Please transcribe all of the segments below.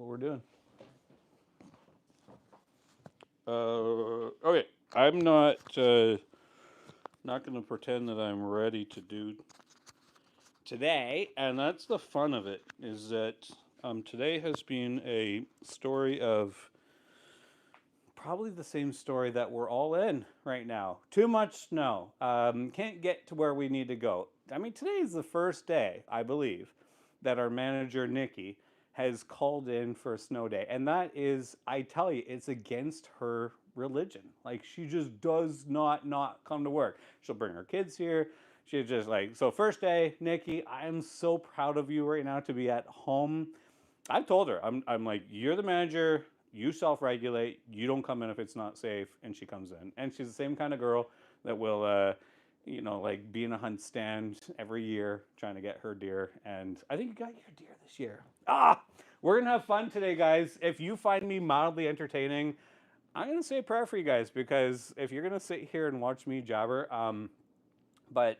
we're doing. Okay, I'm not going to pretend that I'm ready to do today, and that's the fun of it. Is that today has been a story of probably the same story that we're all in right now. Too much snow. Can't get to where we need to go. I mean, today is the first day, I believe, that our manager, Nikki, has called in for a snow day. And that is, I tell you, it's against her religion. Like, she just does not come to work. She'll bring her kids here. She's just like, so first day, Nikki, I am so proud of you right now to be at home. I've told her, I'm like, you're the manager, you self-regulate, you don't come in if it's not safe, and she comes in. And she's the same kind of girl that will, like be in a hunt stand every year trying to get her deer. And I think you got your deer this year. We're gonna have fun today, guys. If you find me mildly entertaining, I'm gonna say a prayer for you guys, because if you're gonna sit here and watch me jabber, but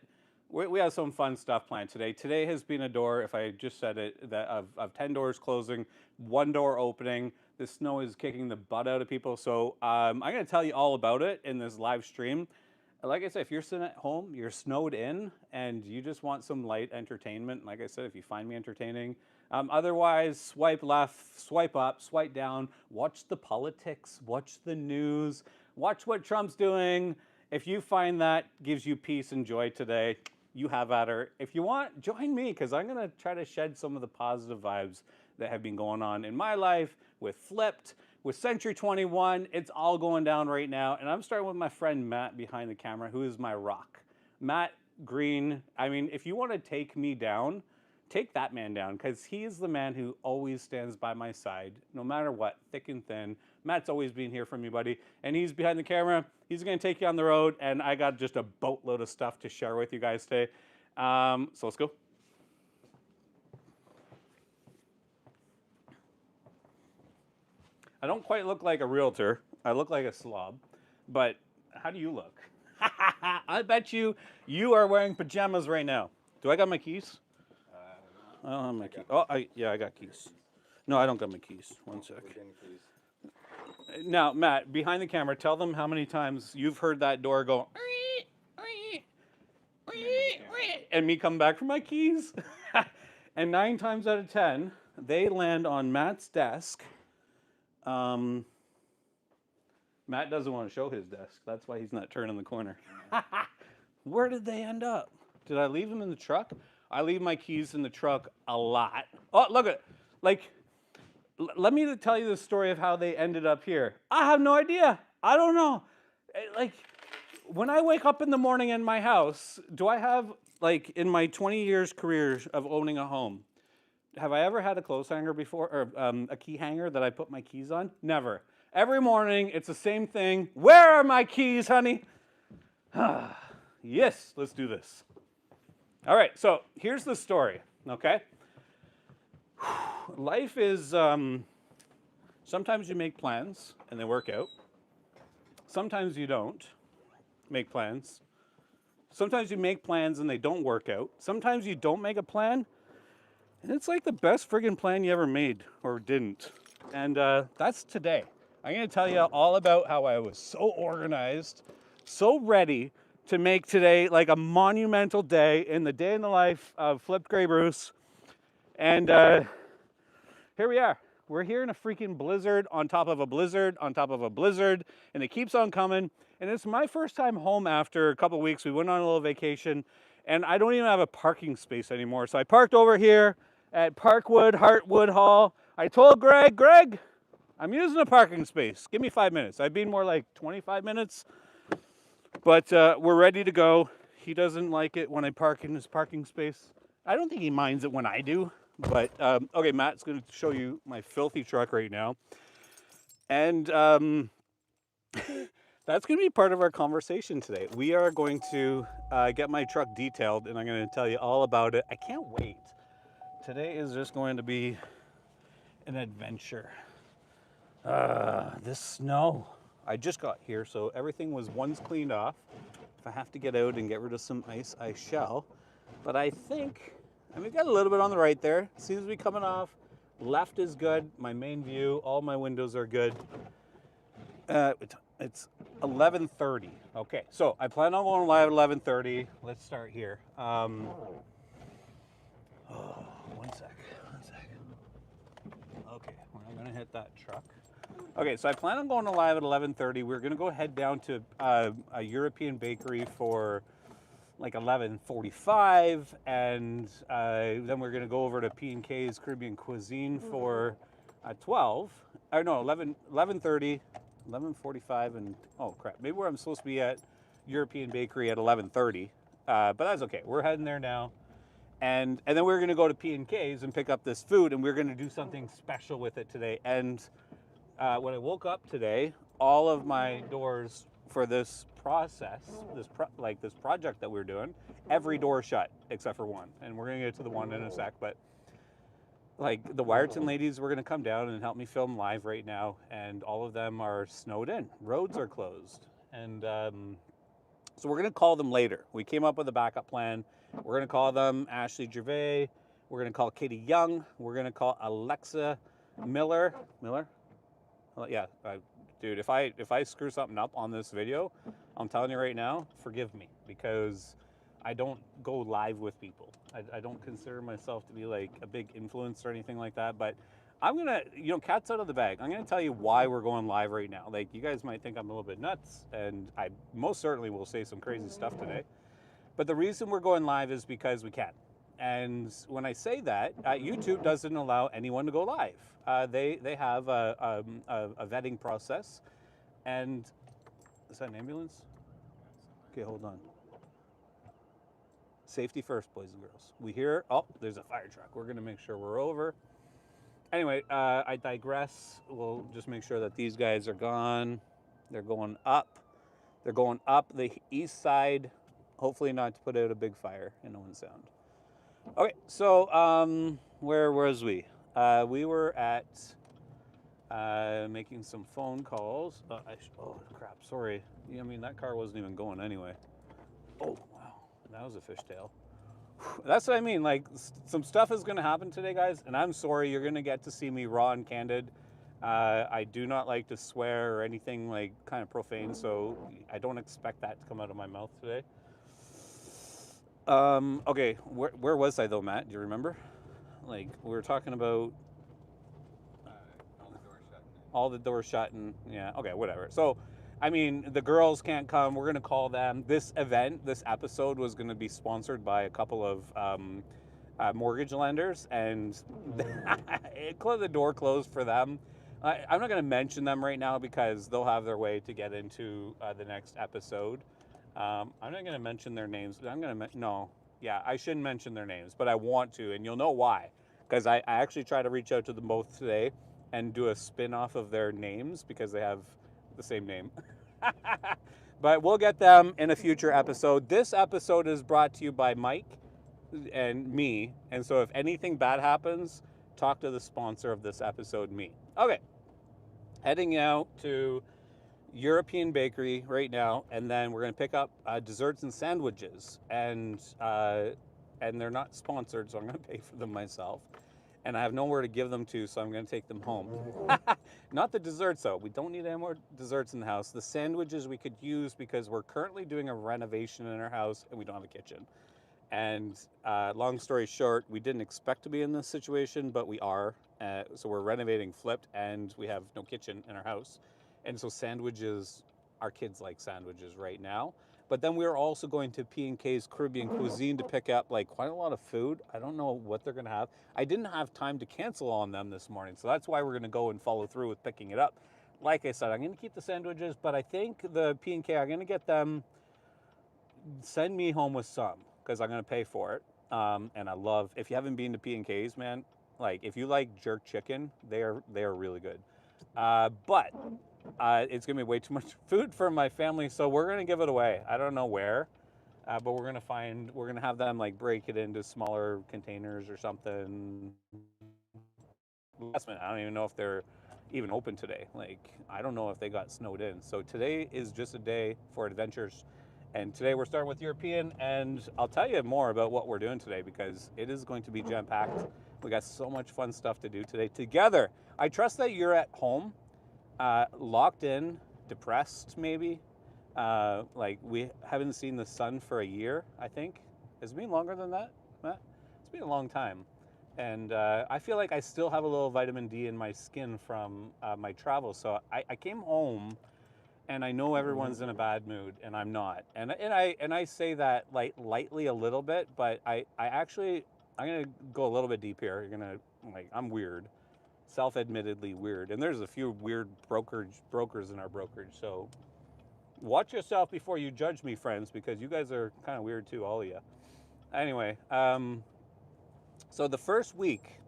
we have some fun stuff planned today. Today has been a door, if I just said it, that of 10 doors closing, one door opening. The snow is kicking the butt out of people. So I'm going to tell you all about it in this live stream. Like I said, if you're sitting at home, you're snowed in, and you just want some light entertainment, like I said, if you find me entertaining. Otherwise, swipe left, swipe up, swipe down, watch the politics, watch the news, watch what Trump's doing. If you find that gives you peace and joy today, you have at her. If you want, join me, because I'm going to try to shed some of the positive vibes that have been going on in my life with Flipped, with Century 21. It's all going down right now. And I'm starting with my friend Matt behind the camera, who is my rock. Matt Green, I mean, if you want to take me down, take that man down, because he is the man who always stands by my side, no matter what, thick and thin. Matt's always been here for me, buddy. And he's behind the camera. He's going to take you on the road, and I got just a boatload of stuff to share with you guys today. So let's go. I don't quite look like a realtor. I look like a slob. But how do you look? I bet you are wearing pajamas right now. Do I got my keys? I don't have my keys. Oh, I got keys. No, I don't got my keys. One sec. Now, Matt, behind the camera, tell them how many times you've heard that door go, and me come back for my keys. And 9 times out of 10, they land on Matt's desk. Matt doesn't want to show his desk. That's why he's not turning the corner. Where did they end up? Did I leave them in the truck? I leave my keys in the truck a lot. Oh, look at it. Like, let me tell you the story of how they ended up here. I have no idea. I don't know. Like, when I wake up in the morning in my house, do I have, like, in my 20 years career of owning a home, have I ever had a clothes hanger before, or a key hanger that I put my keys on? Never. Every morning, it's the same thing. Where are my keys, honey? Yes, let's do this. All right, so here's the story, okay? Life is, sometimes you make plans and they work out. Sometimes you don't make plans. Sometimes you make plans and they don't work out. Sometimes you don't make a plan, and it's like the best friggin' plan you ever made, or didn't. And that's today. I'm gonna tell you all about how I was so organized, so ready to make today like a monumental day in the day in the life of Flipped Grey Bruce. And here we are. We're here in a freaking blizzard on top of a blizzard on top of a blizzard, and it keeps on coming. And it's my first time home after a couple weeks. We went on a little vacation, and I don't even have a parking space anymore. So I parked over here at Parkwood, Hartwood Hall. I told Greg, I'm using a parking space. Give me 5 minutes. I've been more like 25 minutes, but we're ready to go. He doesn't like it when I park in his parking space. I don't think he minds it when I do. But, okay, Matt's going to show you my filthy truck right now. And that's going to be part of our conversation today. We are going to get my truck detailed, and I'm going to tell you all about it. I can't wait. Today is just going to be an adventure. This snow. I just got here, so everything was once cleaned off. If I have to get out and get rid of some ice, I shall. But I think... and we've got a little bit on the right there. Seems to be coming off. Left is good. My main view. All my windows are good. It's 11:30. Okay, so I plan on going live at 11:30. Let's start here. Oh, one sec. Okay, we're not gonna hit that truck. Okay, so I plan on going live at 11:30. We're gonna go head down to a European bakery for like 11:45, and then we're gonna go over to P&K's Caribbean Cuisine for 12. Or no, 11:30, 11:45, and oh crap, maybe where I'm supposed to be at European Bakery at 11:30. But that's okay. We're heading there now. And then we're gonna go to P&K's and pick up this food, and we're gonna do something special with it today. And when I woke up today, all of my doors for this process, this project that we're doing, every door shut except for one. And we're gonna get to the one in a sec. But like the Wyerton ladies were gonna come down and help me film live right now, and all of them are snowed in. Roads are closed, and so we're gonna call them later. We came up with a backup plan. We're gonna call them Ashley Gervais. We're gonna call Katie Young. We're gonna call Alexa Miller. Yeah, dude. If I screw something up on this video, I'm telling you right now, forgive me, because I don't go live with people. I don't consider myself to be like a big influencer or anything like that. But I'm gonna, cat's out of the bag. I'm gonna tell you why we're going live right now. Like, you guys might think I'm a little bit nuts, and I most certainly will say some crazy stuff today. But the reason we're going live is because we can. And when I say that, YouTube doesn't allow anyone to go live. They have a vetting process. And is that an ambulance? Okay, hold on. Safety first, boys and girls. We hear, oh, there's a fire truck. We're gonna make sure we're over. Anyway, I digress. We'll just make sure that these guys are gone. They're going up. They're going up the east side, hopefully not to put out a big fire in no one's sound. Okay, so where was we? We were at making some phone calls. Oh crap, sorry. I mean, that car wasn't even going anyway. Oh wow, that was a fishtail. That's what I mean. Like, some stuff is going to happen today, guys, and I'm sorry. You're going to get to see me raw and candid. I do not like to swear or anything like kind of profane, so I don't expect that to come out of my mouth today. Okay, where was I though, Matt? Do you remember? Like, we were talking about all the doors shut, and yeah, okay, whatever. So, I mean, the girls can't come. We're gonna call them. This episode was gonna be sponsored by a couple of mortgage lenders, and the door closed for them. I'm not gonna mention them right now because they'll have their way to get into the next episode. I'm not gonna mention their names. I shouldn't mention their names, but I want to, and you'll know why. Because I actually tried to reach out to them both today and do a spin-off of their names because they have the same name. But we'll get them in a future episode. This episode is brought to you by Mike and me. And so if anything bad happens, talk to the sponsor of this episode, me. Okay. Heading out to European Bakery right now, and then we're going to pick up desserts and sandwiches. And they're not sponsored, so I'm going to pay for them myself. And I have nowhere to give them to, so I'm going to take them home. Not the desserts, though. We don't need any more desserts in the house. The sandwiches we could use because we're currently doing a renovation in our house, and we don't have a kitchen. And long story short, we didn't expect to be in this situation, but we are. So we're renovating flipped, and we have no kitchen in our house. And so sandwiches, our kids like sandwiches right now. But then we're also going to P&K's Caribbean Cuisine to pick up like quite a lot of food. I don't know what they're going to have. I didn't have time to cancel on them this morning, so that's why we're going to go and follow through with picking it up. Like I said, I'm going to keep the sandwiches, but I think the P&K, I'm going to get them, send me home with some, because I'm going to pay for it. And I love, if you haven't been to P&K's, man, like if you like jerk chicken, they are really good. But it's gonna be way too much food for my family, so we're gonna give it away. I don't know where, but we're gonna have them like break it into smaller containers or something. Last minute, I don't even know if they're even open today. Like, I don't know if they got snowed in. So today is just a day for adventures. And today we're starting with European, and I'll tell you more about what we're doing today because it is going to be jam-packed. We got so much fun stuff to do today together. I trust that you're at home, locked in, depressed maybe. Like we haven't seen the sun for a year, I think. Has it been longer than that, Matt? It's been a long time. And I feel like I still have a little vitamin D in my skin from my travels. So I came home and I know everyone's in a bad mood, and I'm not. And I say that like lightly a little bit, but I actually I'm gonna go a little bit deep here. You're gonna like I'm weird, self-admittedly weird, and there's a few weird brokers in our brokerage. So watch yourself before you judge me, friends, because you guys are kind of weird too, all of you. Anyway, so the first week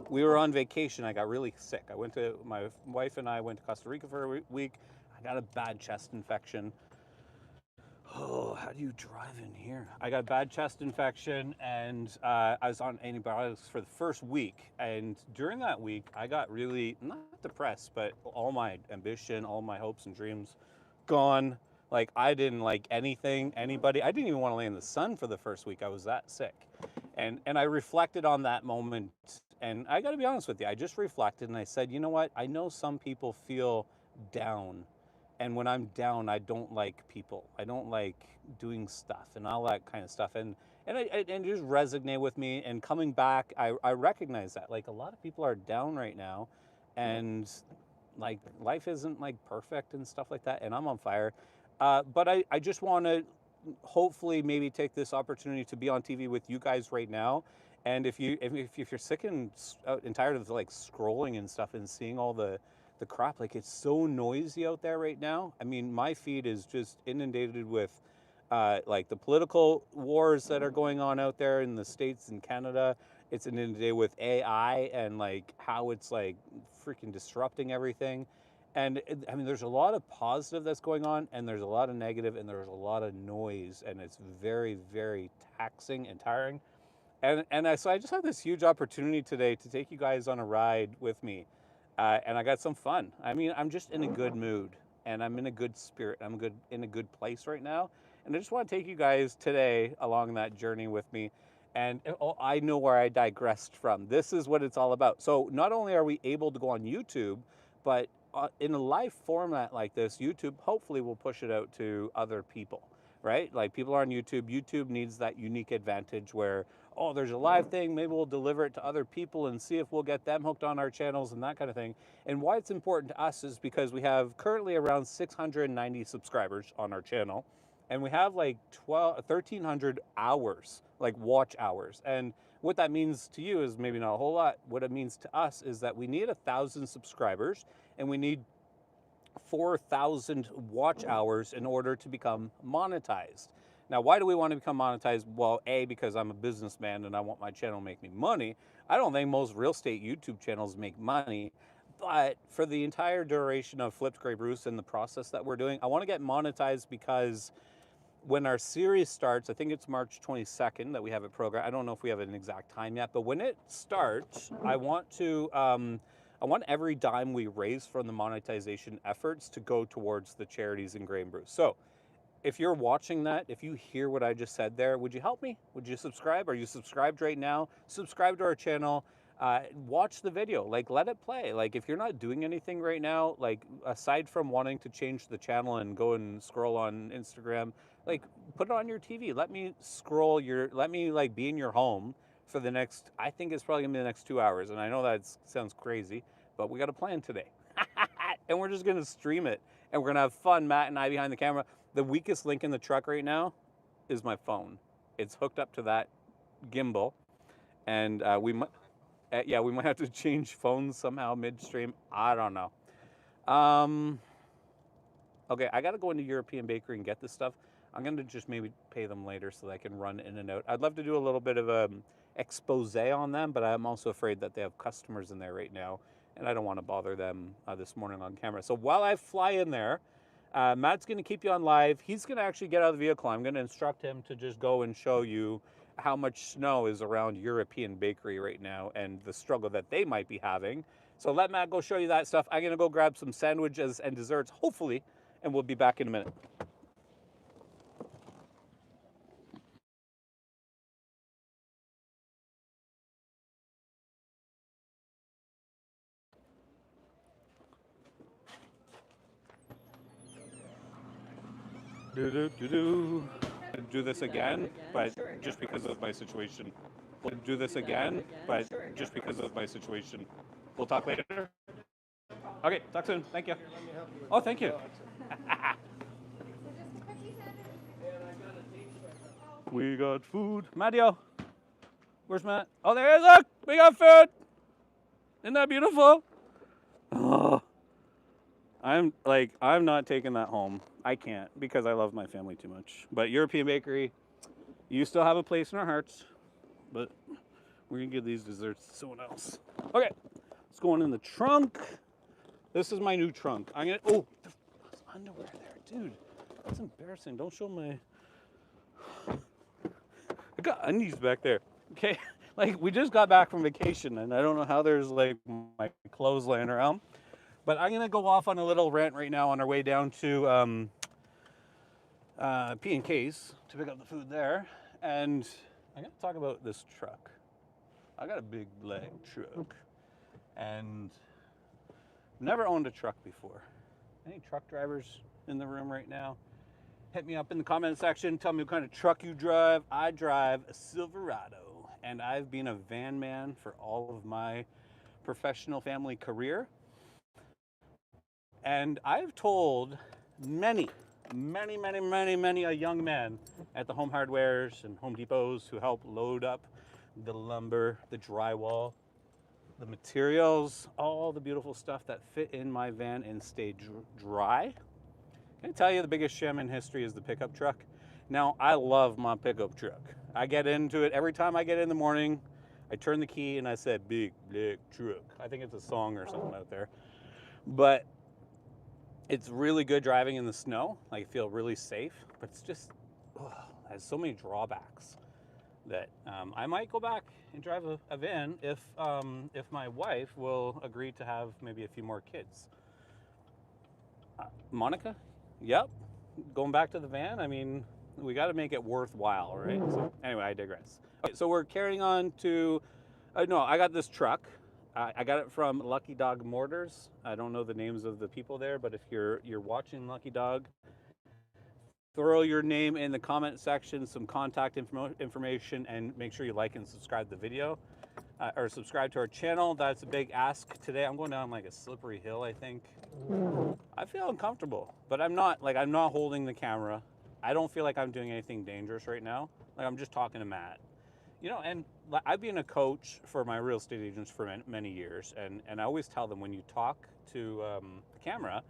we were on vacation, I got really sick. My wife and I went to Costa Rica for a week. I got a bad chest infection. Oh, how do you drive in here? I got a bad chest infection, and I was on antibiotics for the first week. And during that week, I got really, not depressed, but all my ambition, all my hopes and dreams gone. Like, I didn't like anything, anybody. I didn't even want to lay in the sun for the first week. I was that sick. And I reflected on that moment. And I got to be honest with you, I just reflected and I said, you know what? I know some people feel down, and when I'm down, I don't like people. I don't like doing stuff and all that kind of stuff. And it just resonate with me. And coming back, I recognize that like a lot of people are down right now, and like life isn't like perfect and stuff like that. And I'm on fire, but I just want to hopefully maybe take this opportunity to be on TV with you guys right now. And if you're sick and tired of like scrolling and stuff and seeing all the crap. Like it's so noisy out there right now. I mean, my feed is just inundated with like the political wars that are going on out there in the States and Canada. It's inundated with AI and like how it's like freaking disrupting everything. And I mean, there's a lot of positive that's going on, and there's a lot of negative, and there's a lot of noise, and it's very, very taxing and tiring. So I just have this huge opportunity today to take you guys on a ride with me, and I got some fun. I mean, I'm just in a good mood, and I'm in a good spirit. I'm in a good place right now, and I just want to take you guys today along that journey with me. And oh, I know where I digressed from. This is what it's all about. So not only are we able to go on YouTube, but in a live format like this, YouTube hopefully will push it out to other people, right? Like people are on YouTube. YouTube needs that unique advantage where, oh, there's a live thing, maybe we'll deliver it to other people and see if we'll get them hooked on our channels and that kind of thing. And why it's important to us is because we have currently around 690 subscribers on our channel, and we have like 1,300 hours, like watch hours. And what that means to you is maybe not a whole lot. What it means to us is that we need 1,000 subscribers, and we need 4,000 watch hours in order to become monetized. Now, why do we want to become monetized? Well, A, because I'm a businessman and I want my channel to make me money. I don't think most real estate YouTube channels make money, but for the entire duration of Flipped Grey Bruce and the process that we're doing, I want to get monetized because when our series starts, I think it's March 22nd that we have it programmed. I don't know if we have an exact time yet, but when it starts, I want every dime we raise from the monetization efforts to go towards the charities in Grey Bruce. So if you're watching that, if you hear what I just said there, would you help me? Would you subscribe? Are you subscribed right now? Subscribe to our channel. Watch the video. Like, let it play. Like, if you're not doing anything right now, like, aside from wanting to change the channel and go and scroll on Instagram, like, put it on your TV. Let me, like, be in your home for the next, I think it's probably gonna be the next 2 hours. And I know that sounds crazy, but we got a plan today. And we're just gonna stream it. And we're gonna have fun, Matt and I behind the camera. The weakest link in the truck right now is my phone. It's hooked up to that gimbal, and we might have to change phones somehow midstream. I don't know. Um, okay, I got to go into European Bakery and get this stuff. I'm gonna just maybe pay them later so that I can run in and out. I'd love to do a little bit of a expose on them, but I'm also afraid that they have customers in there right now, and I don't want to bother them this morning on camera. So while I fly in there, Matt's going to keep you on live. He's going to actually get out of the vehicle. I'm going to instruct him to just go and show you how much snow is around European Bakery right now and the struggle that they might be having. So let Matt go show you that stuff. I'm going to go grab some sandwiches and desserts, hopefully, and we'll be back in a minute. Do do this again, but just because of my situation. We'll do this again, but just because of my situation. We'll talk later. Okay, talk soon. Thank you. Oh, thank you. We got food. Matteo, where's Matt? Oh, there he is. Look, we got food. Isn't that beautiful? Oh, I'm not taking that home. I can't because I love my family too much. But European Bakery, you still have a place in our hearts. But we're gonna give these desserts to someone else. Okay, it's going in the trunk. This is my new trunk. I'm gonna. Oh, there's underwear there, dude. That's embarrassing. Don't show my. I got undies back there. Okay, like we just got back from vacation, and I don't know how there's like my clothes laying around. But I'm gonna go off on a little rant right now on our way down to P&K's to pick up the food there, and I'm gonna talk about this truck. I got a big black truck, and never owned a truck before. Any truck drivers in the room right now? Hit me up in the comment section. Tell me what kind of truck you drive. I drive a Silverado, and I've been a van man for all of my professional family career. And I've told many a young man at the home hardwares and Home Depots who help load up the lumber, the drywall, the materials, all the beautiful stuff that fit in my van and stay dry. Can I tell you the biggest sham in history is the pickup truck? Now, I love my pickup truck. I get into it every time I get in the morning. I turn the key and I said, big black truck. I think it's a song or something out there. But it's really good driving in the snow. Like, I feel really safe, but it's just, it has so many drawbacks that I might go back and drive a van if my wife will agree to have maybe a few more kids. Monica? Yep. Going back to the van, I mean, we got to make it worthwhile, right? So anyway, I digress. Okay, so we're carrying on to, no, I got this truck. I got it from Lucky Dog Mortars. I don't know the names of the people there, but if you're watching Lucky Dog, throw your name in the comment section, some contact information, and make sure you like and subscribe the video, or subscribe to our channel. That's a big ask today. I'm going down like a slippery hill, I think. I feel uncomfortable, but I'm not holding the camera. I don't feel like I'm doing anything dangerous right now. Like, I'm just talking to Matt. You know, and I've been a coach for my real estate agents for many years, and I always tell them when you talk to the camera,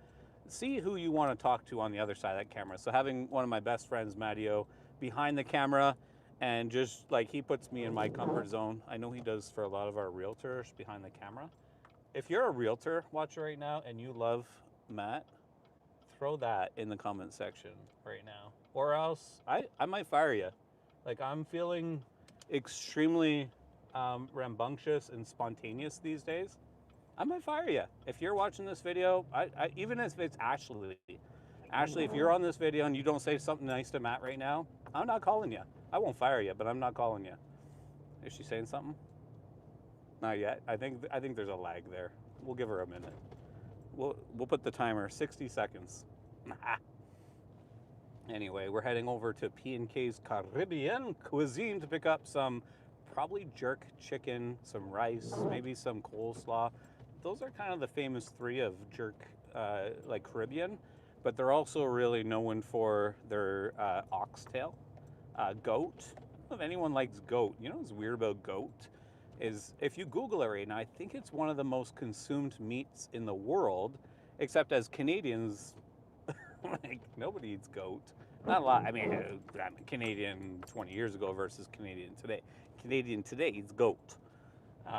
see who you want to talk to on the other side of that camera. So having one of my best friends, Matteo, behind the camera, and just like he puts me in my comfort zone. I know he does for a lot of our realtors behind the camera. If you're a realtor watcher right now and you love Matt, throw that in the comment section right now, or else I might fire you. Like, I'm feeling extremely rambunctious and spontaneous these days. I might fire you. If you're watching this video, even if it's Ashley, if you're on this video and you don't say something nice to Matt right now, I'm not calling you. I won't fire you, but I'm not calling you. Is she saying something? Not yet. I think there's a lag there. We'll give her a minute. We'll put the timer 60 seconds. Anyway, we're heading over to P&K's Caribbean Cuisine to pick up some probably jerk chicken, some rice, maybe some coleslaw. Those are kind of the famous three of jerk, like Caribbean, but they're also really known for their oxtail, goat. I don't know if anyone likes goat. You know what's weird about goat is if you Google it right now, I think it's one of the most consumed meats in the world, except as Canadians, like, nobody eats goat. Not a lot. I mean, Canadian 20 years ago versus Canadian today. Canadian today eats goat.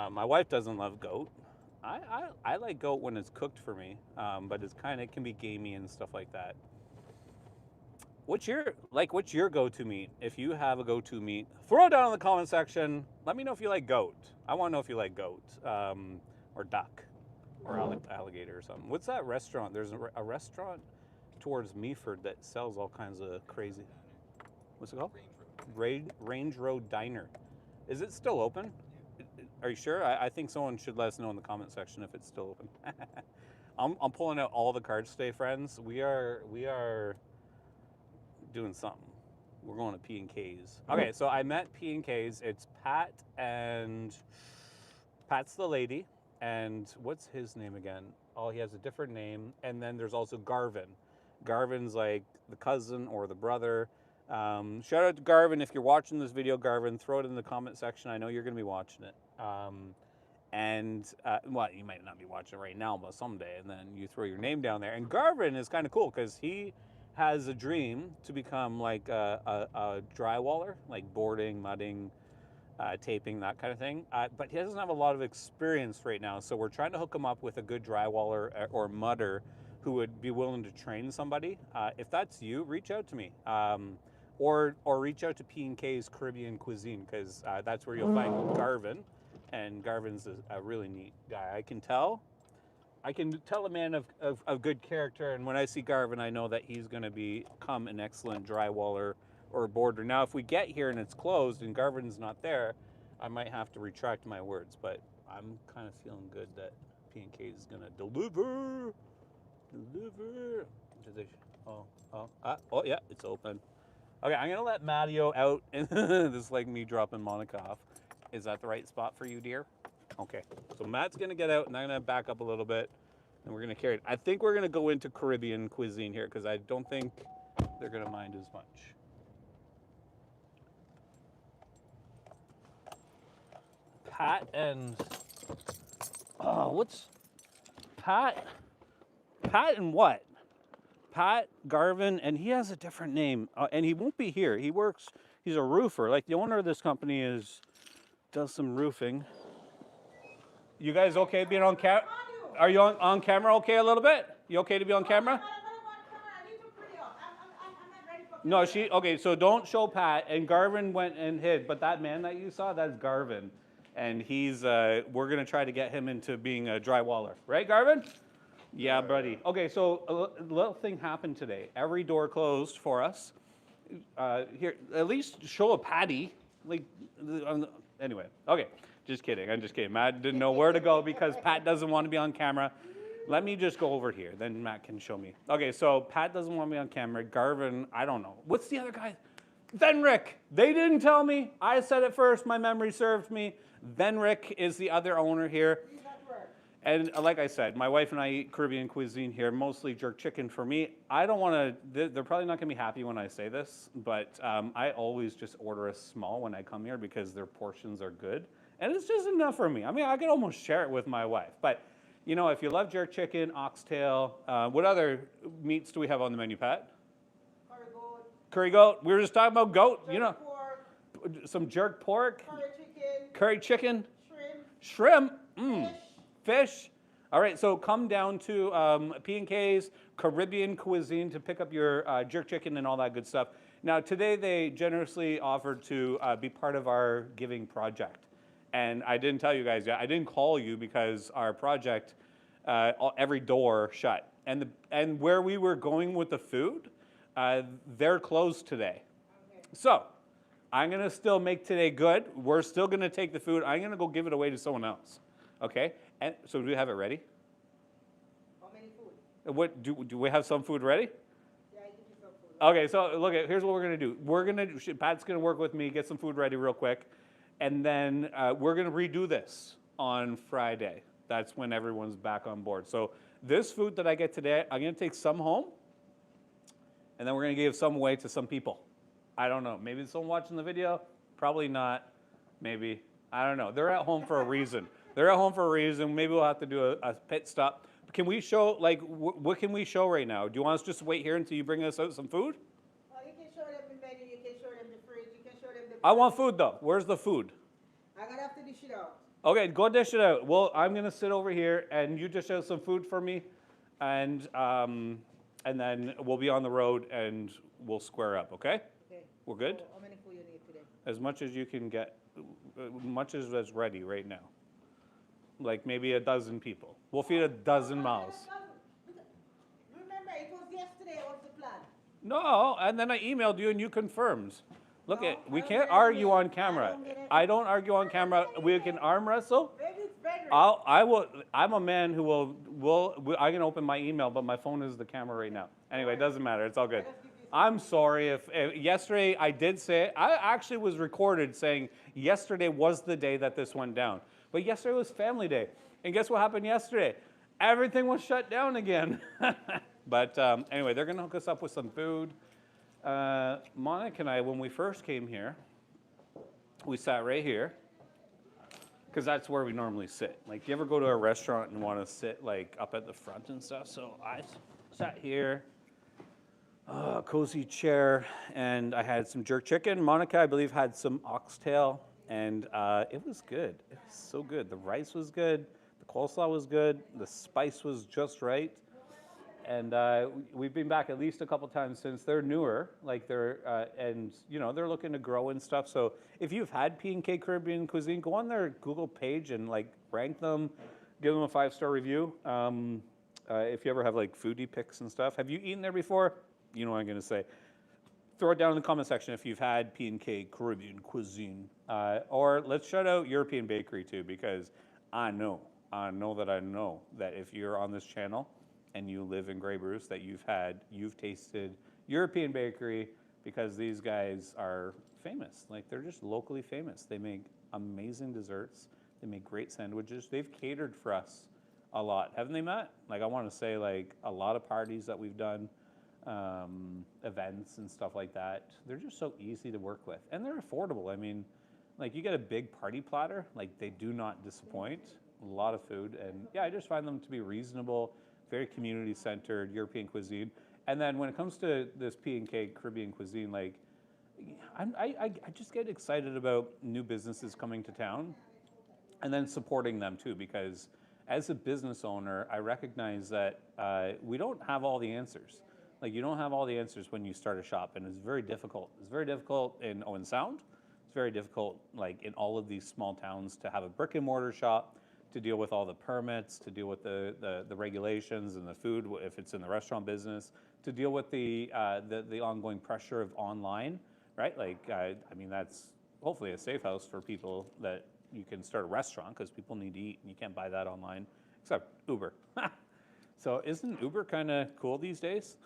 My wife doesn't love goat. I like goat when it's cooked for me, but it can be gamey and stuff like that. What's your go-to meat? If you have a go-to meat, throw it down in the comment section. Let me know if you like goat. I want to know if you like goat, or duck, or alligator or something. What's that restaurant? There's a restaurant towards Meaford that sells all kinds of crazy. What's it called? Range Road Diner. Is it still open? Are you sure? I think someone should let us know in the comment section if it's still open. I'm pulling out all the cards today, friends. We are doing something. We're going to P&K's. Okay, so I met P&K's. It's Pat and Pat's the lady, and what's his name again? Oh, he has a different name. And then there's also Garvin. Garvin's like the cousin or the brother. Shout out to Garvin. If you're watching this video, Garvin, throw it in the comment section. I know you're going to be watching it. Well, you might not be watching it right now, but someday, and then you throw your name down there. And Garvin is kind of cool because he has a dream to become like a drywaller, like boarding, mudding, taping, that kind of thing. But he doesn't have a lot of experience right now, so we're trying to hook him up with a good drywaller or mudder who would be willing to train somebody. If that's you, reach out to me. Or reach out to P&K's Caribbean Cuisine, because that's where you'll find Garvin. And Garvin's a really neat guy. I can tell a man of good character, and when I see Garvin, I know that he's going to become an excellent drywaller or boarder. Now, if we get here and it's closed and Garvin's not there, I might have to retract my words, but I'm kind of feeling good that P&K is going to deliver. Oh, yeah, it's open. Okay, I'm going to let Matteo out. This is like me dropping Monica off. Is that the right spot for you, dear? Okay, so Matt's gonna get out and I'm gonna back up a little bit and we're gonna carry it. I think we're gonna go into Caribbean cuisine here because I don't think they're gonna mind as much. Pat and, what's Pat and what? Pat Garvin, and he has a different name, and he won't be here. He's a roofer. Like the owner of this company does some roofing. You guys okay being on camera? Are you on camera okay a little bit? You okay to be on camera? No, okay, so don't show Pat. And Garvin went and hid, but that man that you saw, that's Garvin. And we're gonna try to get him into being a drywaller. Right, Garvin? Yeah, buddy. Okay, so a little thing happened today. Every door closed for us. Here, at least show a patty. Like, anyway, okay. Just kidding. I'm just kidding. Matt didn't know where to go because Pat doesn't want to be on camera. Let me just go over here. Then Matt can show me. Okay, so Pat doesn't want me on camera. Garvin, I don't know. What's the other guy? Venrick. They didn't tell me. I said it first. My memory served me. Venrick is the other owner here. And like I said, my wife and I eat Caribbean cuisine here, mostly jerk chicken for me. I don't want to, they're probably not going to be happy when I say this, but I always just order a small when I come here because their portions are good. And it's just enough for me. I mean, I could almost share it with my wife. But, you know, if you love jerk chicken, oxtail, what other meats do we have on the menu, Pat? Curry goat. Curry goat. We were just talking about goat, Jerk you know. Pork. Some jerk pork. Curry chicken. Curry chicken. Shrimp. Shrimp. Fish. All right, so come down to P&K's Caribbean Cuisine to pick up your jerk chicken and all that good stuff. Now, today they generously offered to be part of our giving project. And I didn't tell you guys yet. I didn't call you because our project, every door shut. And where we were going with the food, they're closed today. Okay. So I'm going to still make today good. We're still going to take the food. I'm going to go give it away to someone else. Okay? And so do we have it ready? How many food? Do we have some food ready? Yeah, I give you some food. Okay, so look, here's what we're going to do. Pat's going to work with me, get some food ready real quick. And then we're going to redo this on Friday. That's when everyone's back on board. So this food that I get today, I'm going to take some home, and then we're going to give some away to some people. I don't know. Maybe someone watching the video. Probably not. Maybe. I don't know. They're at home for a reason. They're at home for a reason. Maybe we'll have to do a pit stop. Can we show, like, what can we show right now? Do you want us just to wait here until you bring us out some food? You can show them the menu. You can show them the fridge. You can show them the... I want food, though. Where's the food? I'm going to have to dish it out. Okay, go dish it out. Well, I'm going to sit over here, and you dish out some food for me, and then we'll be on the road, and we'll square up, okay? Okay. We're good? So how many food you need today? As much as you can get, much as is ready right now. Like maybe a dozen people. We'll feed a dozen mouths. Remember, it was yesterday. What's the plan? No, and then I emailed you and you confirmed. Look, we can't argue on camera. I don't argue on camera. We can arm wrestle. Maybe it's better. I'm a man who I can open my email, but my phone is the camera right now. Anyway, it doesn't matter. It's all good. Let's give you I'm sorry if yesterday I did say it. I actually was recorded saying yesterday was the day that this went down. But yesterday was family day. And guess what happened yesterday? Everything was shut down again. But anyway, they're going to hook us up with some food. Monica and I, when we first came here, we sat right here because that's where we normally sit. Like, you ever go to a restaurant and want to sit like up at the front and stuff? So I sat here, cozy chair, and I had some jerk chicken. Monica, I believe, had some oxtail, and it was good. It was so good. The rice was good. The coleslaw was good. The spice was just right. And we've been back at least a couple times since. They're newer, like and they're looking to grow and stuff. So if you've had P&K Caribbean Cuisine, go on their Google page and like rank them, give them a 5-star review. If you ever have like foodie picks and stuff, have you eaten there before? You know what I'm gonna say. Throw it down in the comment section if you've had P&K Caribbean Cuisine, or let's shout out European Bakery too, because I know that if you're on this channel and you live in Grey Bruce, that you've tasted European Bakery, because these guys are famous. Like, they're just locally famous. They make amazing desserts. They make great sandwiches. They've catered for us a lot, haven't they, Matt? Like, I want to say, like, a lot of parties that we've done, events and stuff like that. They're just so easy to work with, and they're affordable. I mean, like, you get a big party platter, like, they do not disappoint. A lot of food, and yeah, I just find them to be reasonable, very community-centered European cuisine. And then when it comes to this P&K Caribbean Cuisine, like, I just get excited about new businesses coming to town and then supporting them too, because as a business owner, I recognize that we don't have all the answers. Like, you don't have all the answers when you start a shop, and it's very difficult. It's very difficult in Owen Sound. It's very difficult, like, in all of these small towns, to have a brick and mortar shop, to deal with all the permits, to deal with the regulations and the food, if it's in the restaurant business, to deal with the ongoing pressure of online, right? Like, I mean, that's hopefully a safe house for people that you can start a restaurant, because people need to eat, and you can't buy that online, except Uber. So isn't Uber kind of cool these days?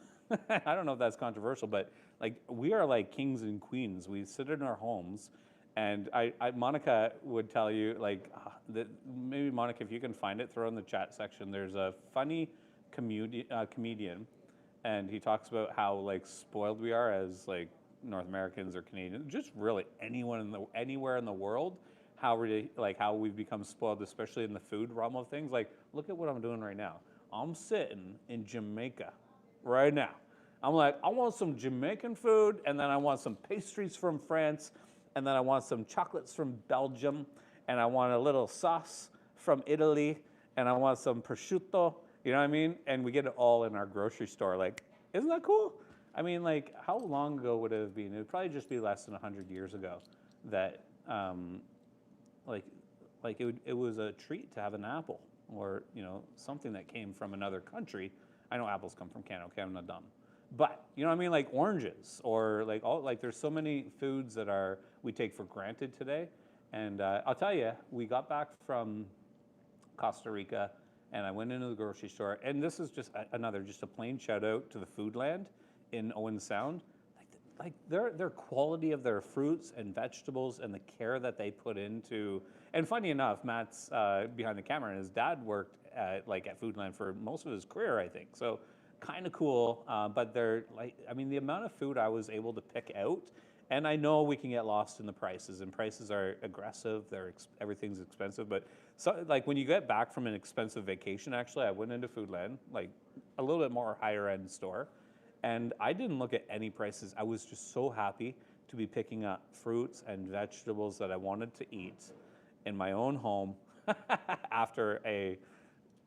I don't know if that's controversial, but like, we are like kings and queens. We sit in our homes, and Monica would tell you, like, that maybe, Monica, if you can find it, throw in the chat section. There's a funny comedian, and he talks about how, like, spoiled we are as, like, North Americans or Canadians, just really anyone anywhere in the world, how we've become spoiled, especially in the food realm of things. Like, look at what I'm doing right now. I'm sitting in Jamaica right now. I'm like, I want some Jamaican food, and then I want some pastries from France, and then I want some chocolates from Belgium, and I want a little sauce from Italy, and I want some prosciutto, you know what I mean? And we get it all in our grocery store. Like, isn't that cool? I mean, like, how long ago would it have been? It would probably just be less than 100 years ago that, like it was a treat to have an apple, or, something that came from another country. I know apples come from Canada, okay, I'm not dumb. But, you know what I mean? Like oranges, or there's so many foods that we take for granted today. And I'll tell you, we got back from Costa Rica, and I went into the grocery store, and this is just just a plain shout out to the Foodland in Owen Sound. Like their quality of their fruits and vegetables, and the care that they put into. And funny enough, Matt's behind the camera, and his dad worked at Foodland for most of his career, I think. So kind of cool. But they're the amount of food I was able to pick out, and I know we can get lost in the prices, and prices are aggressive. Everything's expensive, but when you get back from an expensive vacation, actually, I went into Foodland, like a little bit more higher end store. And I didn't look at any prices. I was just so happy to be picking up fruits and vegetables that I wanted to eat in my own home after a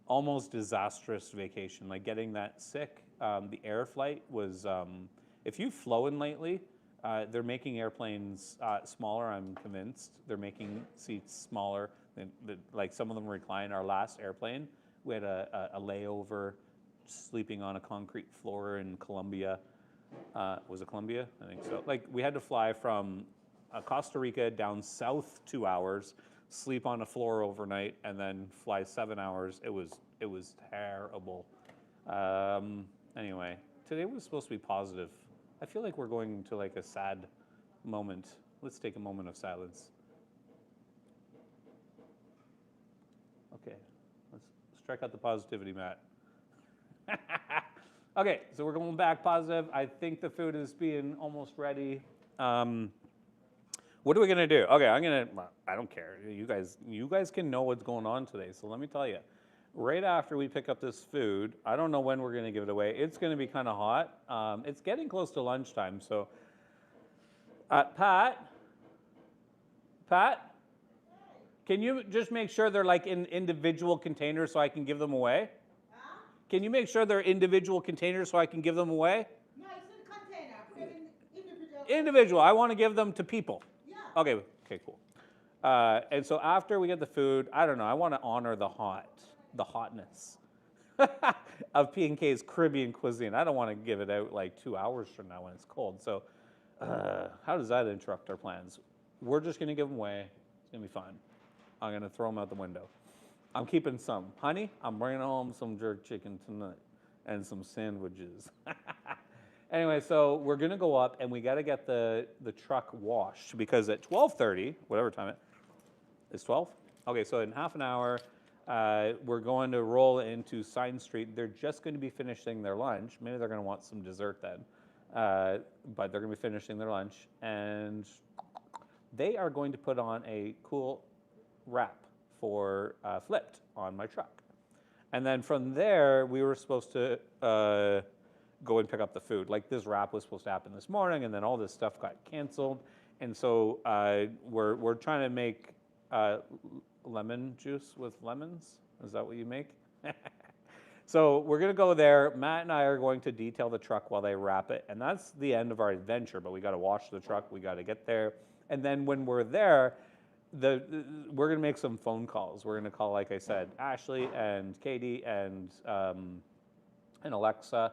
almost disastrous vacation. Like, getting that sick. The air flight was, if you've flown lately, they're making airplanes smaller, I'm convinced. They're making seats smaller. Like, some of them recline. Our last airplane, we had a layover, sleeping on a concrete floor in Colombia. Was it Colombia? I think so. Like, we had to fly from Costa Rica down south 2 hours, sleep on a floor overnight, and then fly 7 hours. It was terrible. Anyway, today was supposed to be positive. I feel like we're going to like a sad moment. Let's take a moment of silence. Okay, let's strike out the positivity, Matt. Okay, so we're going back positive. I think the food is being almost ready. Um, what are we gonna do? Okay, well, I don't care. You guys can know what's going on today. So let me tell you. Right after we pick up this food, I don't know when we're gonna give it away. It's gonna be kind of hot. It's getting close to lunchtime, so Pat, Pat, can you just make sure they're like in individual containers so I can give them away? Huh? Can you make sure they're individual containers so I can give them away? No, it's in container. Put them in individual. Individual. I want to give them to people. Yeah. Okay. Okay. Cool. And so after we get the food, I don't know. I want to honor the hotness of P&K's Caribbean cuisine. I don't want to give it out like 2 hours from now when it's cold. So how does that interrupt our plans? We're just going to give them away. It's going to be fun. I'm going to throw them out the window. I'm keeping some. Honey, I'm bringing home some jerk chicken tonight and some sandwiches. Anyway, so we're going to go up and we got to get the truck washed because at 12:30, whatever time it's 12? Okay, so in half an hour, we're going to roll into Sign Street. They're just going to be finishing their lunch. Maybe they're going to want some dessert then. But they're going to be finishing their lunch. And they are going to put on a cool wrap for Flipped on my truck. And then from there, we were supposed to go and pick up the food. Like this wrap was supposed to happen this morning, and then all this stuff got canceled. And so we're trying to make lemon juice with lemons. Is that what you make? So we're going to go there. Matt and I are going to detail the truck while they wrap it. And that's the end of our adventure. But we got to wash the truck. We got to get there. And then when we're there, we're going to make some phone calls. We're going to call, like I said, Ashley and Katie and Alexa.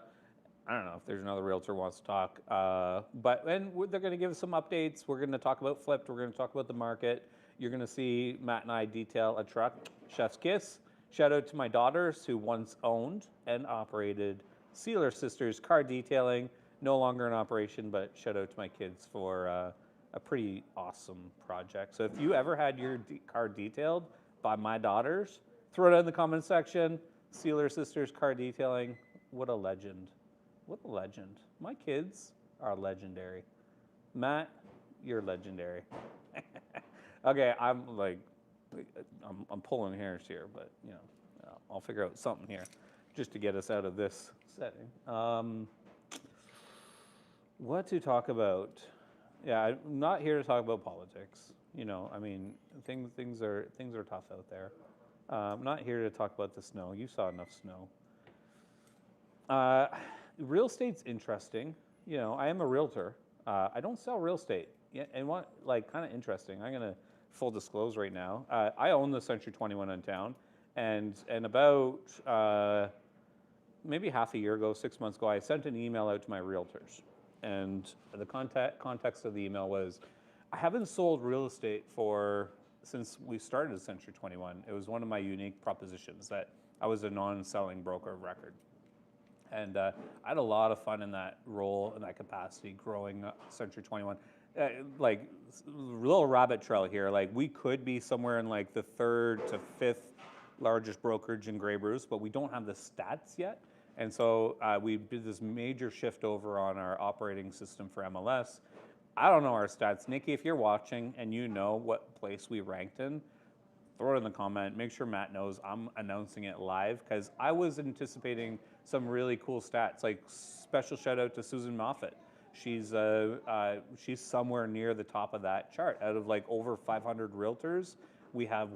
I don't know if there's another realtor who wants to talk. But they're going to give us some updates. We're going to talk about Flipped. We're going to talk about the market. You're going to see Matt and I detail a truck. Chef's kiss. Shout out to my daughters who once owned and operated Sealer Sisters Car Detailing. No longer in operation, but shout out to my kids for a pretty awesome project. So if you ever had your car detailed by my daughters, throw it in the comment section. Sealer Sisters Car Detailing. What a legend. What a legend. My kids are legendary. Matt, you're legendary. Okay, I'm pulling hairs here, but you know, I'll figure out something here just to get us out of this setting. What to talk about? Yeah, I'm not here to talk about politics. You know, I mean, things are tough out there. I'm not here to talk about the snow. You saw enough snow. Real estate's interesting. You know, I am a realtor. I don't sell real estate. Yeah, and what kind of interesting. I'm gonna full disclose right now. I own the Century 21 in town, and about maybe half a year ago, 6 months ago, I sent an email out to my realtors, and the context of the email was, I haven't sold real estate since we started Century 21. It was one of my unique propositions that I was a non-selling broker of record. And I had a lot of fun in that role, in that capacity, growing up Century 21. Little rabbit trail here. Like we could be somewhere in like the 3rd to 5th largest brokerage in Grey Bruce, but we don't have the stats yet. And so we did this major shift over on our operating system for MLS. I don't know our stats. Nikki, if you're watching and you know what place we ranked in, throw it in the comment. Make sure Matt knows I'm announcing it live because I was anticipating some really cool stats. Like special shout out to Susan Moffat. She's somewhere near the top of that chart. Out of like over 500 realtors, we have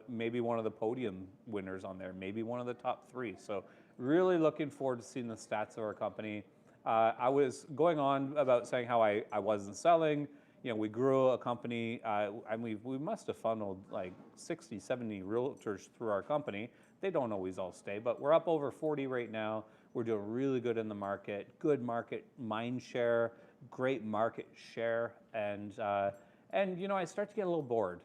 maybe one of the podium winners on there, maybe one of the top 3. So really looking forward to seeing the stats of our company. I was going on about saying how I wasn't selling. You know, we grew a company, and we must have funneled like 60, 70 realtors through our company. They don't always all stay, but we're up over 40 right now. We're doing really good in the market, good market mind share, great market share, and you know, I start to get a little bored.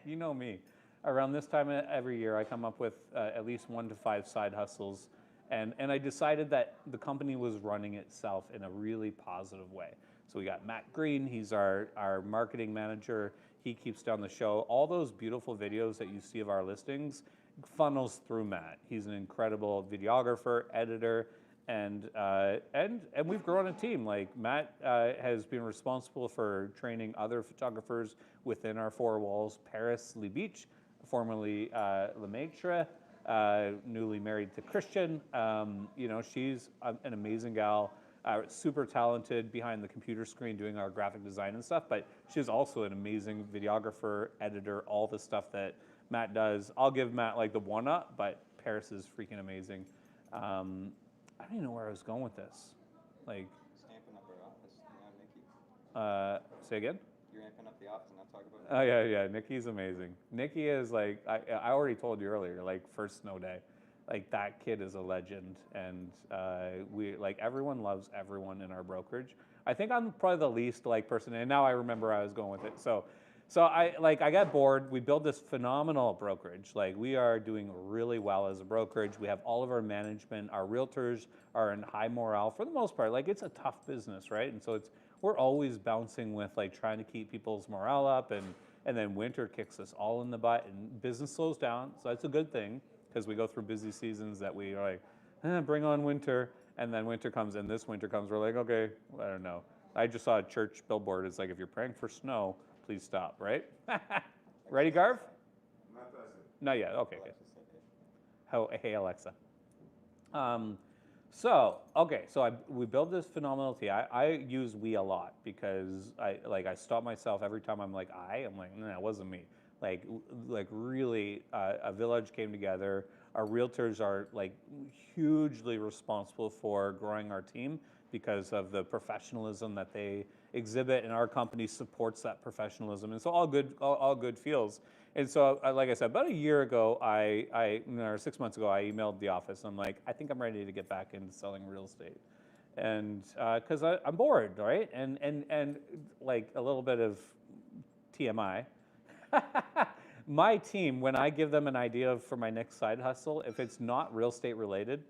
You know me. Around this time every year, I come up with at least 1 to 5 side hustles, And I decided that the company was running itself in a really positive way. So we got Matt Green, he's our marketing manager. He keeps down the show. All those beautiful videos that you see of our listings funnels through Matt. He's an incredible videographer, editor, and we've grown a team. Like Matt has been responsible for training other photographers within our four walls. Paris Lee Beach, formerly Lemaitre, newly married to Christian. You know, she's an amazing gal, super talented behind the computer screen doing our graphic design and stuff, but she's also an amazing videographer, editor, all the stuff that Matt does. I'll give Matt like the one up, but Paris is freaking amazing. I don't even know where I was going with this. Like, Amping up our office, Nikki. Say again? You're amping up the office and not talking about it. Oh yeah, Nikki's amazing. Nikki is like, I already told you earlier, like first snow day, like that kid is a legend, and we like everyone loves everyone in our brokerage. I think I'm probably the least like person, and now I remember where I was going with it. So I got bored. We built this phenomenal brokerage. Like we are doing really well as a brokerage. We have all of our management, our realtors are in high morale for the most part. Like it's a tough business, right? And so we're always bouncing with like trying to keep people's morale up, and then winter kicks us all in the butt and business slows down. So that's a good thing because we go through busy seasons that we are like, bring on winter, and then winter comes, and this winter comes, we're like, okay, I don't know. I just saw a church billboard. It's like, if you're praying for snow, please stop, right? Ready, Garv? Not present. Not yet, okay, good. Alexis said it. Hey, Alexa. We build this phenomenal tea. I use we a lot because I stop myself every time I'm like, I'm like, no, it wasn't me. Like really, a village came together. Our realtors are like hugely responsible for growing our team because of the professionalism that they exhibit, and our company supports that professionalism. And so all good feels. And so, like I said, about a year ago, or 6 months ago, I emailed the office. I'm like, I think I'm ready to get back into selling real estate, and because I'm bored, right? And like a little bit of TMI. My team, when I give them an idea for my next side hustle, if it's not real estate related,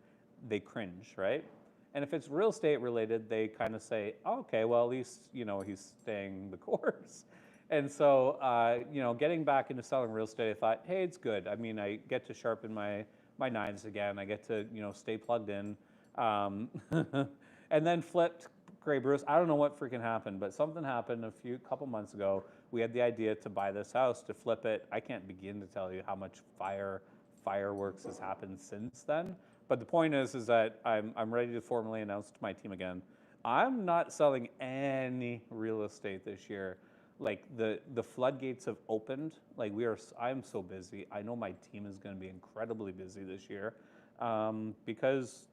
they cringe, right? And if it's real estate related, they kind of say, oh, okay, well, at least, he's staying the course. And so, getting back into selling real estate, I thought, hey, it's good. I mean, I get to sharpen my knives again. I get to, stay plugged in. And then flipped Grey Bruce. I don't know what freaking happened, but something happened a couple months ago. We had the idea to buy this house, to flip it. I can't begin to tell you how much fireworks has happened since then. But the point is that I'm ready to formally announce to my team again, I'm not selling any real estate this year. Like the floodgates have opened. Like I'm so busy. I know my team is going to be incredibly busy this year, because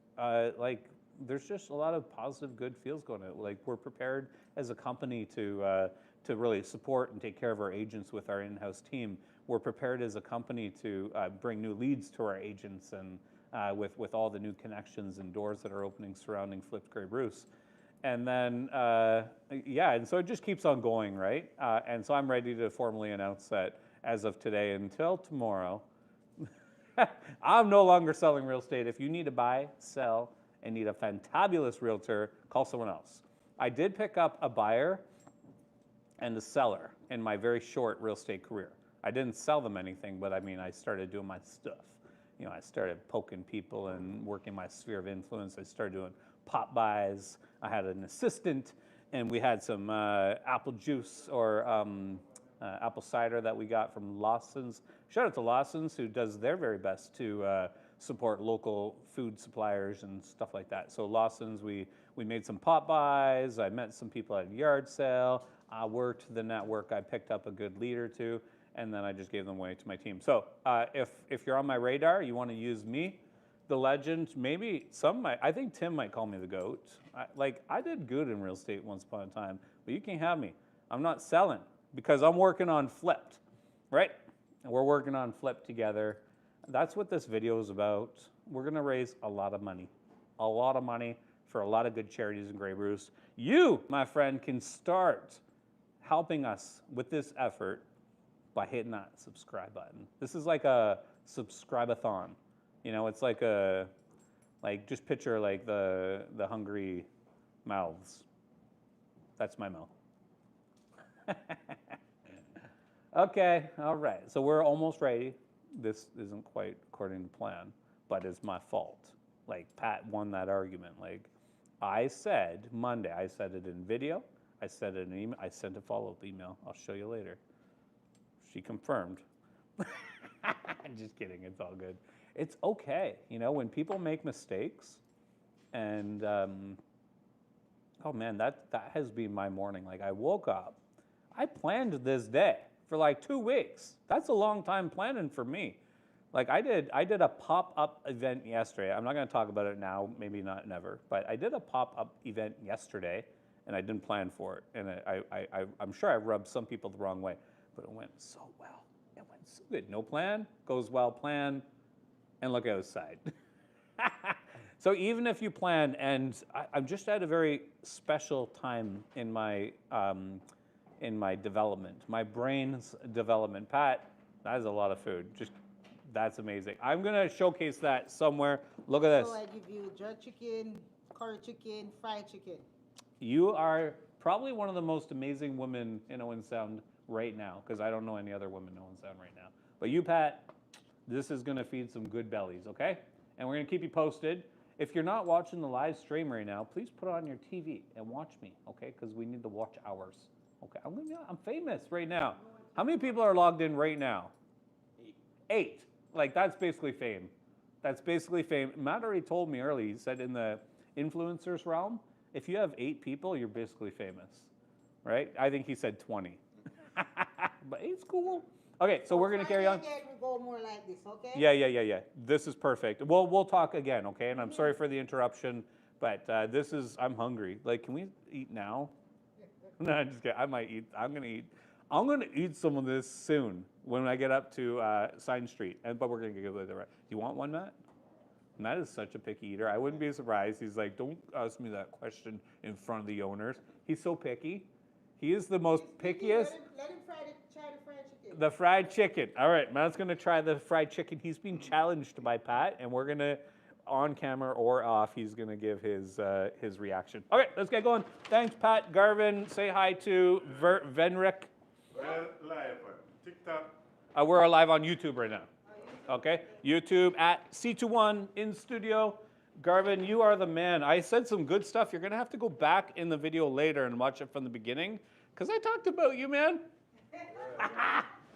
there's just a lot of positive, good feels going on. Like we're prepared as a company to really support and take care of our agents with our in-house team. We're prepared as a company to bring new leads to our agents, and with all the new connections and doors that are opening surrounding flipped Grey Bruce. And then, and so it just keeps on going, right? And so I'm ready to formally announce that as of today until tomorrow, I'm no longer selling real estate. If you need to buy, sell, and need a fantabulous realtor, call someone else. I did pick up a buyer and a seller in my very short real estate career. I didn't sell them anything, but I mean, I started doing my stuff. I started poking people and working my sphere of influence. I started doing pop buys. I had an assistant, and we had some apple juice or apple cider that we got from Lawson's. Shout out to Lawson's, who does their very best to support local food suppliers and stuff like that. So Lawson's, we made some pop buys. I met some people at a yard sale. I worked the network. I picked up a good lead or two, and then I just gave them away to my team. So if you're on my radar, you want to use me, the legend, maybe I think Tim might call me the GOAT. I did good in real estate once upon a time, but you can't have me. I'm not selling because I'm working on flipped, right? And we're working on flipped together. That's what this video is about. We're gonna raise a lot of money for a lot of good charities in Grey Bruce. You, my friend, can start helping us with this effort by hitting that subscribe button. This is like a subscribe-a-thon. It's like Like just picture like the hungry mouths. That's my mouth. Okay, all right. So we're almost ready. This isn't quite according to plan, but it's my fault. Like Pat won that argument. Like I said Monday, I said it in video, I said it in email, I sent a follow-up email. I'll show you later. She confirmed. Just kidding, it's all good. It's okay. You know, when people make mistakes and oh man, that has been my morning. Like I woke up, I planned this day for like 2 weeks. That's a long time planning for me. Like I did a pop-up event yesterday. I'm not going to talk about it now, maybe not never, but I did a pop-up event yesterday, and I didn't plan for it. And I'm sure I rubbed some people the wrong way, but it went so well. It went so good. No plan goes well. Plan, and look outside. So even if you plan, and I'm just at a very special time in my development, my brain's development. Pat, that is a lot of food. Just that's amazing. I'm gonna showcase that somewhere. Look at this. So I give you jerk chicken, curry chicken, fried chicken. You are probably one of the most amazing women in Owen Sound right now, because I don't know any other women in Owen Sound right now. But you, Pat, this is gonna feed some good bellies, okay? And we're gonna keep you posted. If you're not watching the live stream right now, please put it on your TV and watch me, okay? Because we need the watch hours. Okay, I'm famous right now. How many people are logged in right now? 8. Like, that's basically fame. That's basically fame. Matt already told me earlier, he said in the influencers realm, if you have 8 people, you're basically famous, right? I think he said 20. But 8's cool. Okay, so we're going to carry on. We'll go more like this, okay? Yeah. This is perfect. We'll talk again, okay? And I'm sorry for the interruption, but I'm hungry. Like, can we eat now? No, I'm just kidding. I'm gonna eat some of this soon when I get up to Sign Street. But we're gonna give it the right. Do you want one, Matt? Matt is such a picky eater. I wouldn't be surprised. He's like, don't ask me that question in front of the owners. He's so picky. He is the most pickiest. Let him try the fried chicken. The fried chicken. All right, Matt's gonna try the fried chicken. He's being challenged by Pat, and we're gonna, on camera or off, he's gonna give his reaction. Okay, let's get going. Thanks, Pat. Garvin, say hi to Venric. We're live on TikTok. We're live on YouTube right now. Okay, YouTube at C21 In-Studio. Garvin, you are the man. I said some good stuff. You're gonna have to go back in the video later and watch it from the beginning, because I talked about you, man.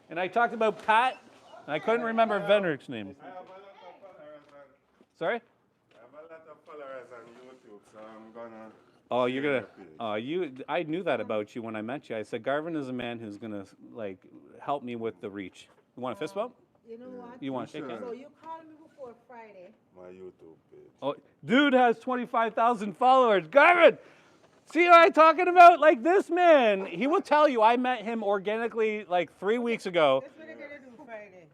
And I talked about Pat, and I couldn't remember Venric's name. I have a lot of followers on, Sorry? I have a lot of followers on YouTube, so I'm gonna. Oh, you're share gonna. your page. I knew that about you when I met you. I said Garvin is a man who's gonna like help me with the reach. You want a fist bump? You know what? You want to shake Sure. hands? So you called me before Friday. My YouTube page. Oh, dude has 25,000 followers. Garvin, see what I'm talking about? Like this man, he will tell you. I met him organically like 3 weeks ago. That's what I'm gonna do Friday.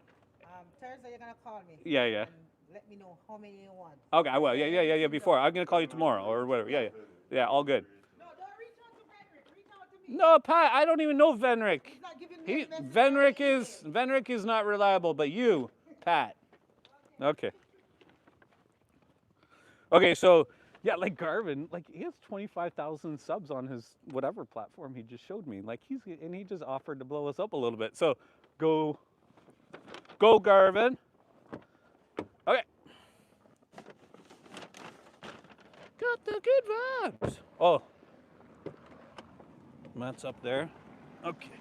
Thursday you're gonna call me. Yeah. And let me know how many you want. Okay, I will. Yeah. Before I'm gonna call you tomorrow or whatever. Yeah. All good. No, don't reach out to Patrick. Reach out to me. No, Pat, I don't even know Venric. He's not giving me the message. Venric is not reliable, but you, Pat. Okay. Okay, so yeah, like Garvin, like he has 25,000 subs on his whatever platform he just showed me. Like he just offered to blow us up a little bit. So go Garvin. Okay. Got the good vibes. Oh. Matt's up there. Okay.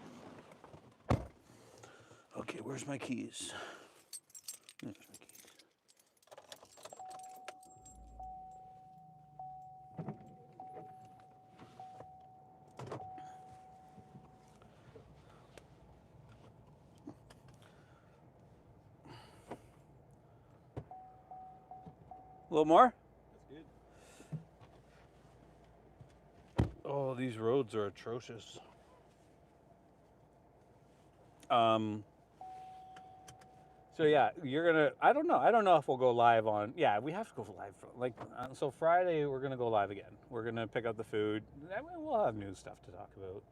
Okay, where's my keys? There's my keys. A little more? That's good. Oh, these roads are atrocious. So yeah, you're gonna. I don't know if we'll go live on. Yeah, we have to go live. So Friday we're gonna go live again. We're gonna pick up the food. I mean, we'll have new stuff to talk about.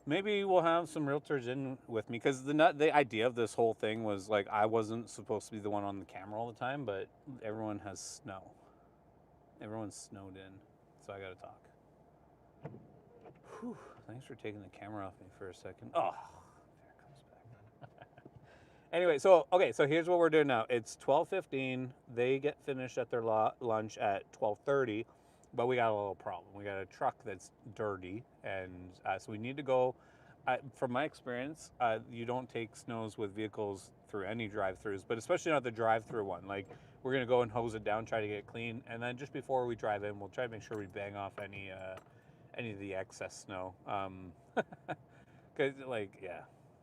Maybe we'll have some realtors in with me because the idea of this whole thing was like I wasn't supposed to be the one on the camera all the time, but everyone has snow. Everyone's snowed in, so I got to talk. Whew, thanks for taking the camera off me for a second. Oh, there it comes back. Anyway, so okay, so here's what we're doing now. It's 12:15. They get finished at their lunch at 12:30, but we got a little problem. We got a truck that's dirty, and so we need to go. From my experience, you don't take snows with vehicles through any drive-throughs, but especially not the drive-through one. Like we're gonna go and hose it down, try to get it clean, and then just before we drive in, we'll try to make sure we bang off any of the excess snow. 'Cause like yeah.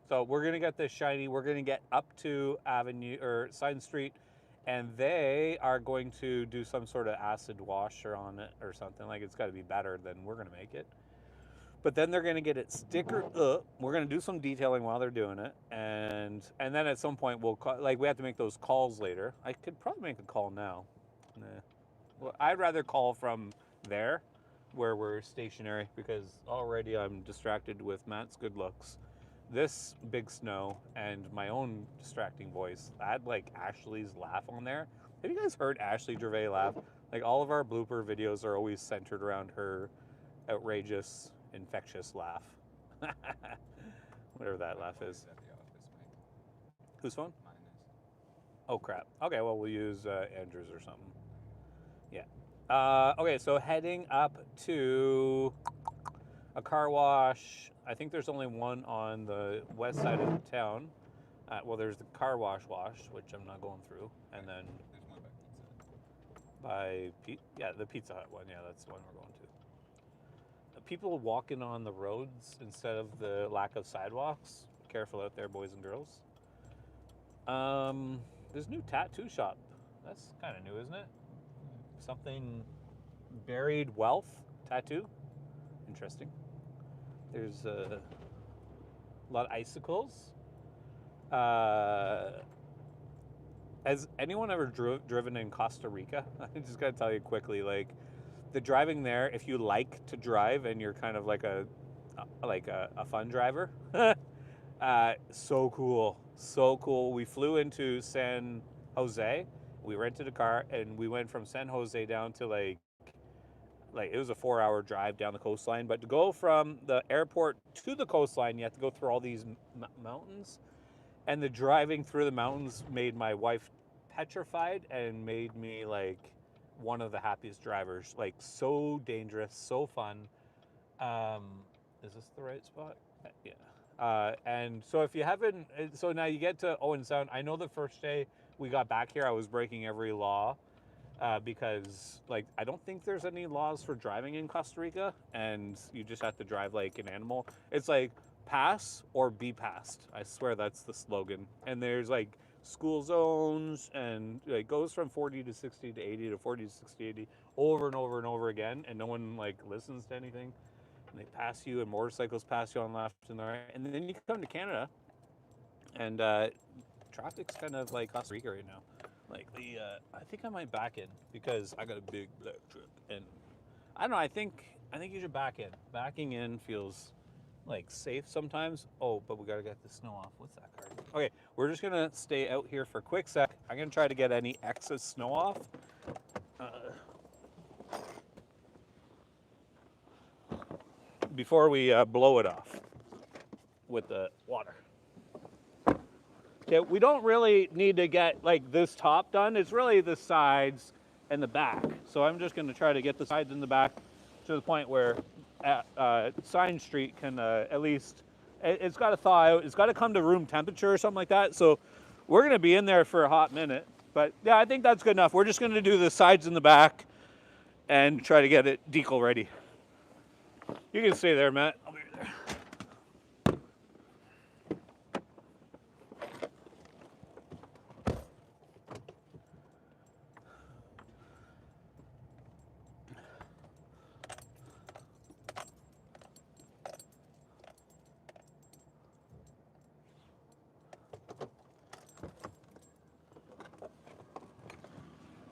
So we're gonna get this shiny. We're gonna get up to Avenue or Sign Street, and they are going to do some sort of acid washer on it or something. Like it's got to be better than we're gonna make it. But then they're gonna get it stickered up. We're gonna do some detailing while they're doing it, and then at some point we'll call, like we have to make those calls later. I could probably make a call now. Nah. Well, I'd rather call from there, where we're stationary, because already I'm distracted with Matt's good looks, this big snow, and my own distracting voice. I had like Ashley's laugh on there. Have you guys heard Ashley Gervais laugh? Like all of our blooper videos are always centered around her outrageous, infectious laugh. Whatever that laugh is. At the office, mate. Whose phone? Mine is. Oh crap. Okay, well we'll use Andrew's or something. Yeah. Okay, so heading up to a car wash. I think there's only one on the west side of the town. Well, there's the car wash, which I'm not going through, and then There's one by Pizza Hut. yeah, the Pizza Hut one. Yeah, that's the one we're going to. People walking on the roads instead of the lack of sidewalks. Careful out there, boys and girls. There's a new tattoo shop. That's kind of new, isn't it? Something buried wealth tattoo. Interesting. There's a lot of icicles. Has anyone ever driven in Costa Rica? I just gotta tell you quickly, like the driving there. If you like to drive and you're kind of like a fun driver, so cool, so cool. We flew into San Jose. We rented a car and we went from San Jose down to like it was a 4-hour drive down the coastline. But to go from the airport to the coastline, you have to go through all these mountains. And the driving through the mountains made my wife petrified and made me like one of the happiest drivers. Like so dangerous, so fun. Is this the right spot? Yeah. And so if you haven't, so now you get to Owen Sound. I know the first day we got back here, I was breaking every law because like I don't think there's any laws for driving in Costa Rica, and you just have to drive like an animal. It's like pass or be passed. I swear that's the slogan. And there's like school zones, and it goes from 40 to 60 to 80 to 40 to 60, 80 over and over and over again, and no one like listens to anything. And they pass you, and motorcycles pass you on left and the right. And then you come to Canada, and traffic's kind of like Costa Rica right now. Like I think I might back in because I got a big black truck, and I don't know. I think you should back in. Backing in feels like safe sometimes. Oh, but we gotta get the snow off. What's that card? Okay, we're just gonna stay out here for a quick sec. I'm gonna try to get any excess snow off. Before we blow it off with the water. Okay, we don't really need to get like this top done. It's really the sides and the back. So I'm just gonna try to get the sides and the back to the point where Sign Street can at least, it's got to thaw out. It's got to come to room temperature or something like that. So we're going to be in there for a hot minute. But yeah, I think that's good enough. We're just going to do the sides and the back and try to get it decal ready. You can stay there, Matt. I'll be there.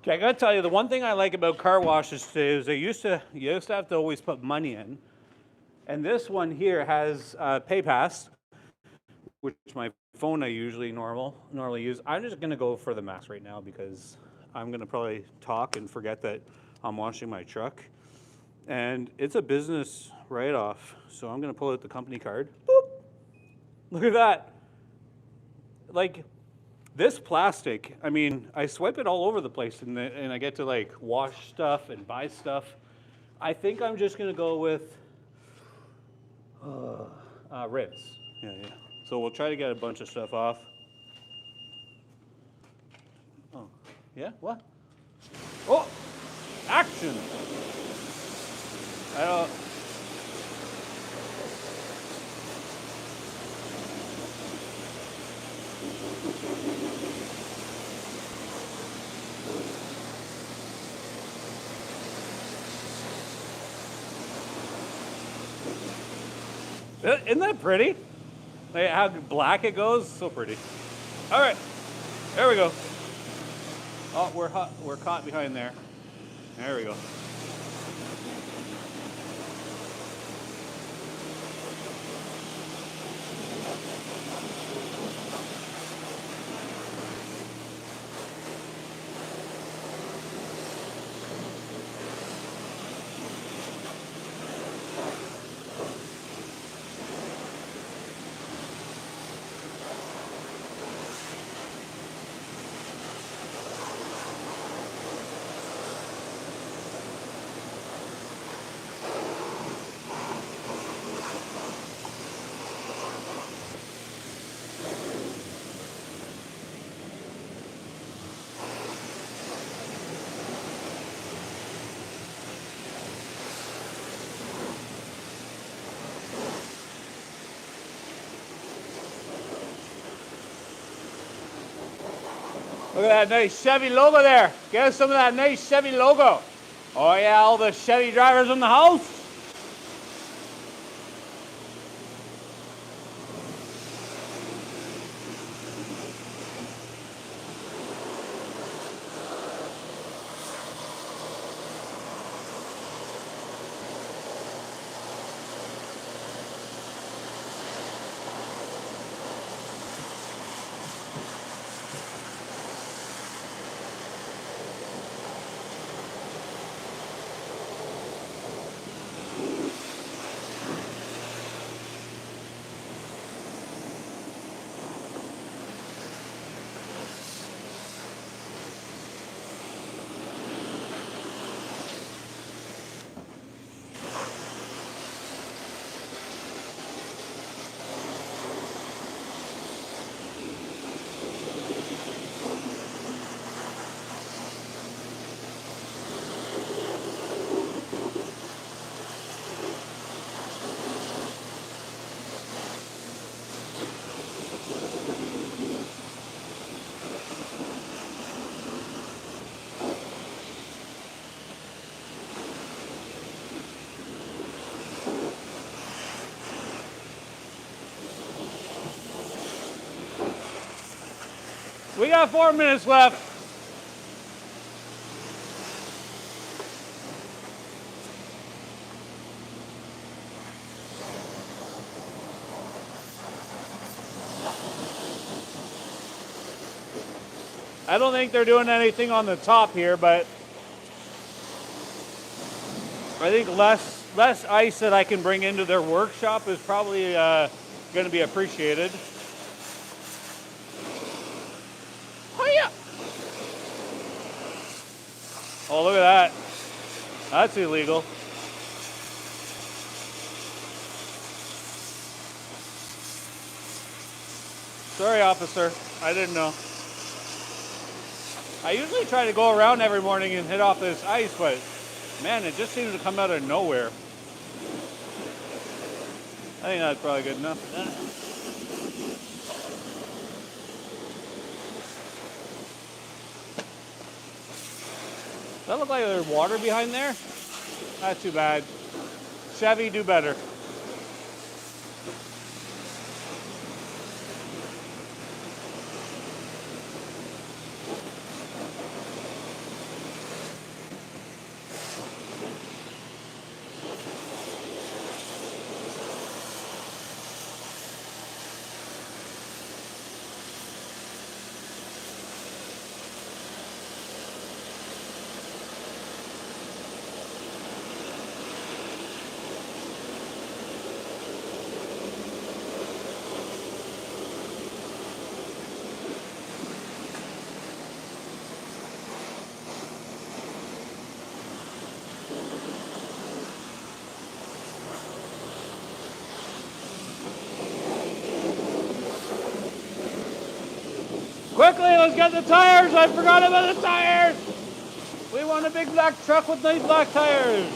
Okay, I gotta tell you, the one thing I like about car washes too is you used to have to always put money in, And this one here has PayPass, which my phone I usually normally use. I'm just gonna go for the Max right now because I'm gonna probably talk and forget that I'm washing my truck. And it's a business write-off, so I'm gonna pull out the company card. Boop. Look at that. Like this plastic, I mean, I swipe it all over the place and I get to like wash stuff and buy stuff. I think I'm just gonna go with ribs. Yeah. So we'll try to get a bunch of stuff off. Oh, yeah, what? Oh, action! I don't. Isn't that pretty? Like how black it goes? So pretty. All right, there we go. Oh, we're hot. We're caught behind there. There we go. Look at that nice Chevy logo there. Get us some of that nice Chevy logo. Oh yeah, all the Chevy drivers in the house. We got 4 minutes left. I don't think they're doing anything on the top here, but I think less ice that I can bring into their workshop is probably going to be appreciated. Oh yeah! Oh, look at that. That's illegal. Sorry, officer. I didn't know. I usually try to go around every morning and hit off this ice, but man, it just seems to come out of nowhere. I think that's probably good enough. Does that look like there's water behind there? Not too bad. Chevy, do better. Quickly, let's get the tires. I forgot about the tires. We want a big black truck with nice black tires.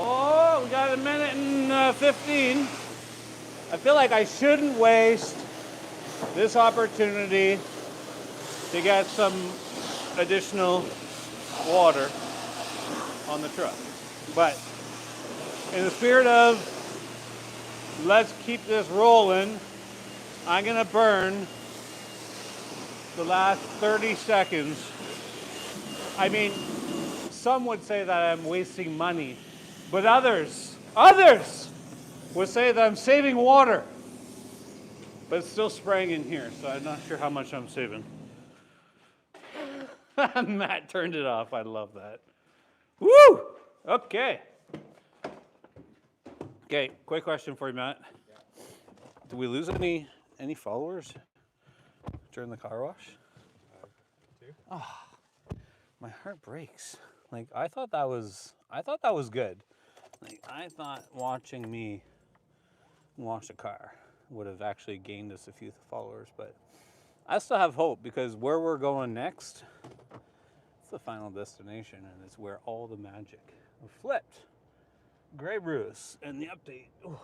Oh, we got a minute and 15. I feel like I shouldn't waste this opportunity to get some additional water on the truck. But in the spirit of let's keep this rolling, I'm gonna burn the last 30 seconds. I mean, some would say that I'm wasting money, but others would say that I'm saving water. But it's still spraying in here, so I'm not sure how much I'm saving. Matt turned it off. I love that. Woo! Okay. Okay, quick question for you, Matt. Yeah. Did we lose any followers during the car wash? Two. Oh, my heart breaks. Like I thought that was good. Like I thought watching me wash a car would have actually gained us a few followers, but I still have hope because where we're going next, it's the final destination, and it's where all the magic flipped. Grey Bruce and the update. Ooh,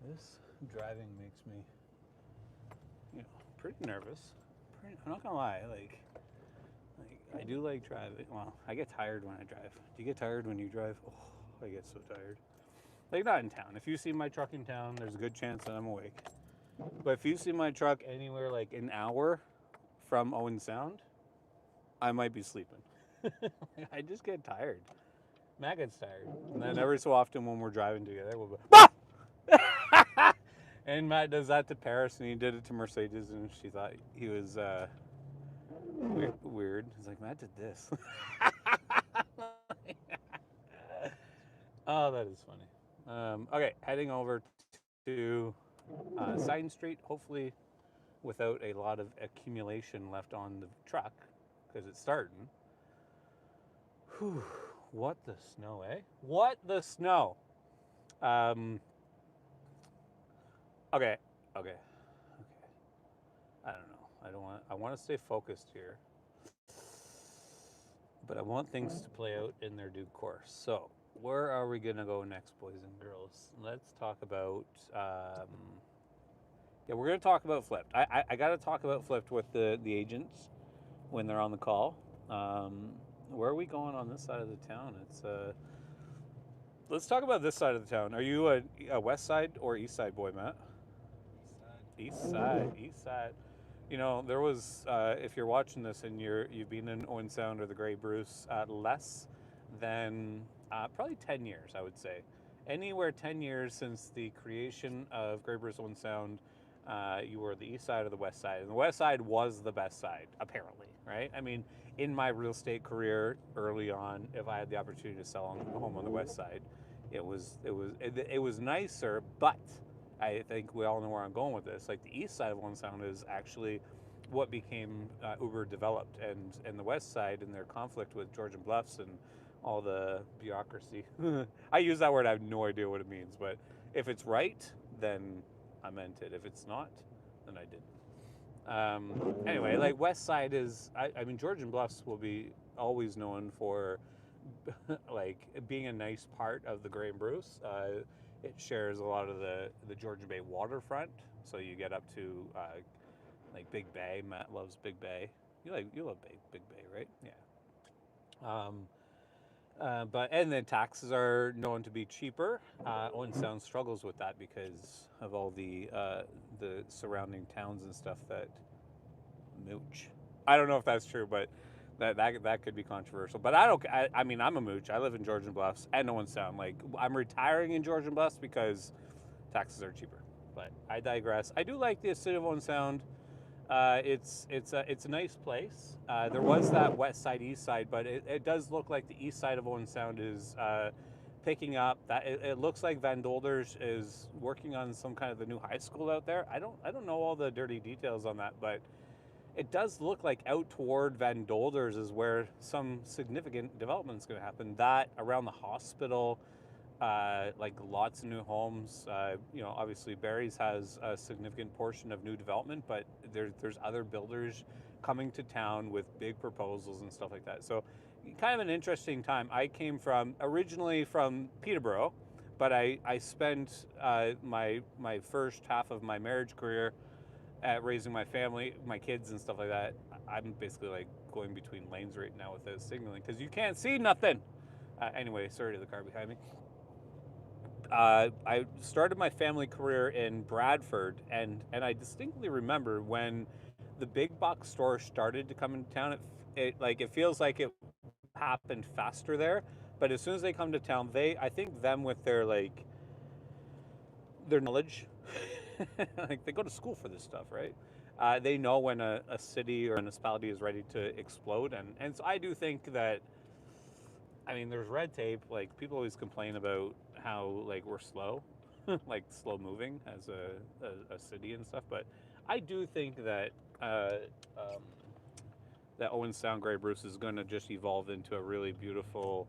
this driving makes me, pretty nervous. I'm not gonna lie, like I do like driving. Well, I get tired when I drive. Do you get tired when you drive? Oh, I get so tired. Like not in town. If you see my truck in town, there's a good chance that I'm awake. But if you see my truck anywhere like an hour from Owen Sound, I might be sleeping. I just get tired. Matt gets tired. And then every so often when we're driving together, we'll go, bah! And Matt does that to Paris, and he did it to Mercedes, and she thought he was weird. He's like, Matt did this. Oh, that is funny. Okay, heading over to Sign Street, hopefully without a lot of accumulation left on the truck, because it's starting. Whew, what the snow, eh? What the snow? Okay. I don't know. I want to stay focused here, but I want things to play out in their due course. So, where are we gonna go next, boys and girls? Let's talk about. We're gonna talk about Flipped. I gotta talk about Flipped with the agents when they're on the call. Where are we going on this side of the town? It's let's talk about this side of the town. Are you a west side or east side boy, Matt? East side. You know, there was, if you're watching this and you've been in Owen Sound or the Grey Bruce, less than probably 10 years, I would say. Anywhere 10 years since the creation of Grey Bruce Owen Sound, you were the east side or the west side. And the west side was the best side, apparently, right? I mean, in my real estate career early on, if I had the opportunity to sell a home on the west side, it was nicer, but I think we all know where I'm going with this. Like the east side of Owen Sound is actually what became uber developed, and the west side and their conflict with Georgian Bluffs and all the bureaucracy. I use that word, I have no idea what it means, but if it's right, then I meant it. If it's not, then I didn't. Anyway, like west side is, I mean, Georgian Bluffs will be always known for like being a nice part of the Grey Bruce. It shares a lot of the Georgian Bay waterfront, so you get up to like Big Bay. Matt loves Big Bay. You love Big Bay, right? Yeah. But the taxes are known to be cheaper. Owen Sound struggles with that because of all the surrounding towns and stuff that mooch. I don't know if that's true, but That could be controversial, but I don't. I mean, I'm a mooch. I live in Georgian Bluffs and Owen Sound. Like, I'm retiring in Georgian Bluffs because taxes are cheaper. But I digress. I do like the city of Owen Sound. It's a nice place. There was that west side, east side, but it does look like the east side of Owen Sound is picking up. That it looks like Van Dolders is working on some kind of the new high school out there. I don't know all the dirty details on that, but it does look like out toward Van Dolders is where some significant development is going to happen. That around the hospital, like lots of new homes. Obviously Barrie's has a significant portion of new development, but there's other builders coming to town with big proposals and stuff like that. So kind of an interesting time. I came originally from Peterborough, but I spent my first half of my marriage career at raising my family, my kids and stuff like that. I'm basically like going between lanes right now with the signaling because you can't see nothing. Anyway, sorry to the car behind me. I started my family career in Bradford, and I distinctly remember when the big box stores started to come into town. It feels like it happened faster there, but as soon as they come to town, I think them with their knowledge, like they go to school for this stuff, right? They know when a city or a municipality is ready to explode, and so I do think that. I mean, there's red tape. Like people always complain about how like we're slow, like slow moving as a city and stuff. But I do think that um, that Owen Sound Grey Bruce is going to just evolve into a really beautiful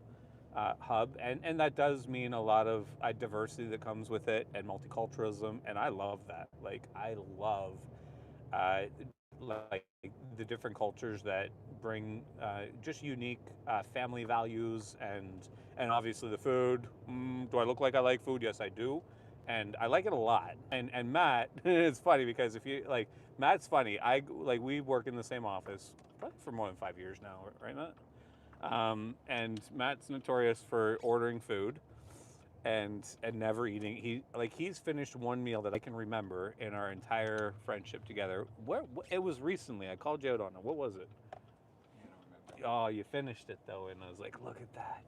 hub, and that does mean a lot of diversity that comes with it and multiculturalism, and I love that. Like I love uh, like the different cultures that bring just unique family values and obviously the food. Do I look like I like food? Yes, I do, and I like it a lot. And Matt, it's funny because if you like Matt's funny. We work in the same office probably for more than 5 years now, right, Matt? And Matt's notorious for ordering food and never eating. He's finished one meal that I can remember in our entire friendship together. It was recently. I called you out on it. What was it? Oh, you finished it though, and I was like, look at that.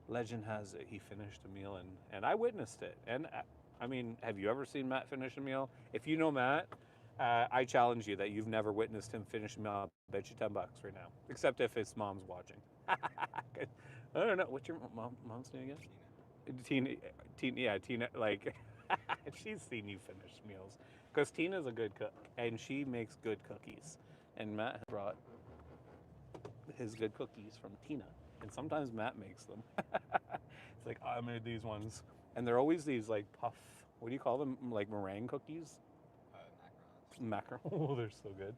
Legend has it. He finished a meal, and I witnessed it. And I mean, have you ever seen Matt finish a meal? If you know Matt, I challenge you that you've never witnessed him finish a meal. I'll bet you $10 right now, except if his mom's watching. I don't know. What's your mom's name again? Tina, like, she's seen you finish meals. Because Tina's a good cook, and she makes good cookies. And Matt has brought his good cookies from Tina, and sometimes Matt makes them. It's like, I made these ones. And they're always these, like, puff, what do you call them? Like meringue cookies? Macarons. Oh, they're so good.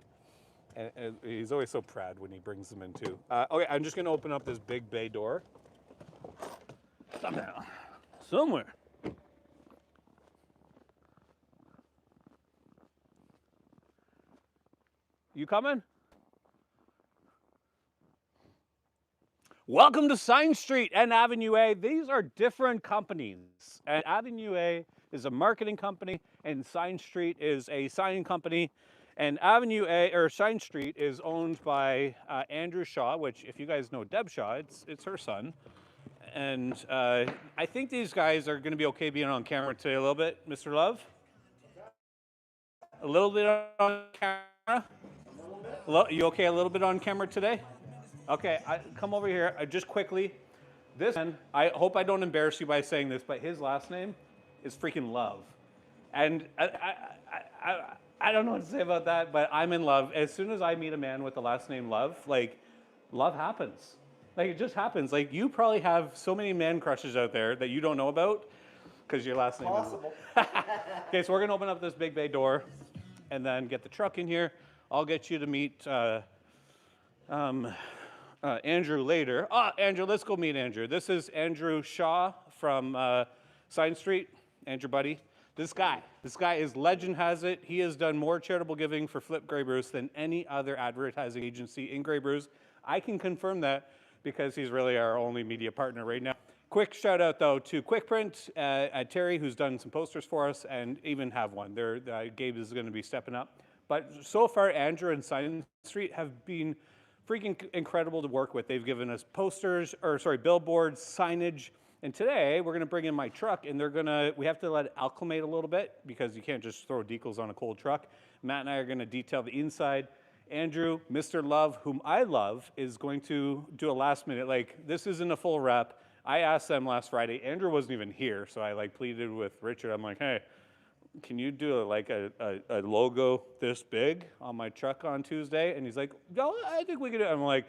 And he's always so proud when he brings them in, too. Okay, I'm just going to open up this big bay door. Somewhere. You coming? Welcome to Sign Street and Avenue A. These are different companies. And Avenue A is a marketing company, and Sign Street is a signing company. And Avenue A, or Sign Street, is owned by Andrew Shaw, which, if you guys know Deb Shaw, it's her son. And I think these guys are going to be okay being on camera today a little bit. Mr. Love? A little bit on camera? You okay a little bit on camera today? Okay, come over here just quickly. This man, I hope I don't embarrass you by saying this, but his last name is freaking Love. And I don't know what to say about that, but I'm in love. As soon as I meet a man with the last name Love, like, love happens. Like, it just happens. Like, you probably have so many man crushes out there that you don't know about because your last name is... Okay, so we're going to open up this big bay door and then get the truck in here. I'll get you to meet Andrew later. Andrew, let's go meet Andrew. This is Andrew Shaw from Sign Street. Andrew, buddy. This guy is legend has it. He has done more charitable giving for Flip Grey Bruce than any other advertising agency in Grey Bruce. I can confirm that because he's really our only media partner right now. Quick shout out though to QuickPrint at Terry, who's done some posters for us and even have one. Gabe is going to be stepping up. But so far, Andrew and Sign Street have been freaking incredible to work with. They've given us billboards, signage. And today we're gonna bring in my truck and we have to let it acclimate a little bit because you can't just throw decals on a cold truck. Matt and I are gonna detail the inside. Andrew, Mr. Love, whom I love, is going to do a last minute, like this isn't a full rep. I asked them last Friday, Andrew wasn't even here, so I pleaded with Richard. I'm like, hey, can you do a logo this big on my truck on Tuesday? And he's like, no, I think we could do it. I'm like,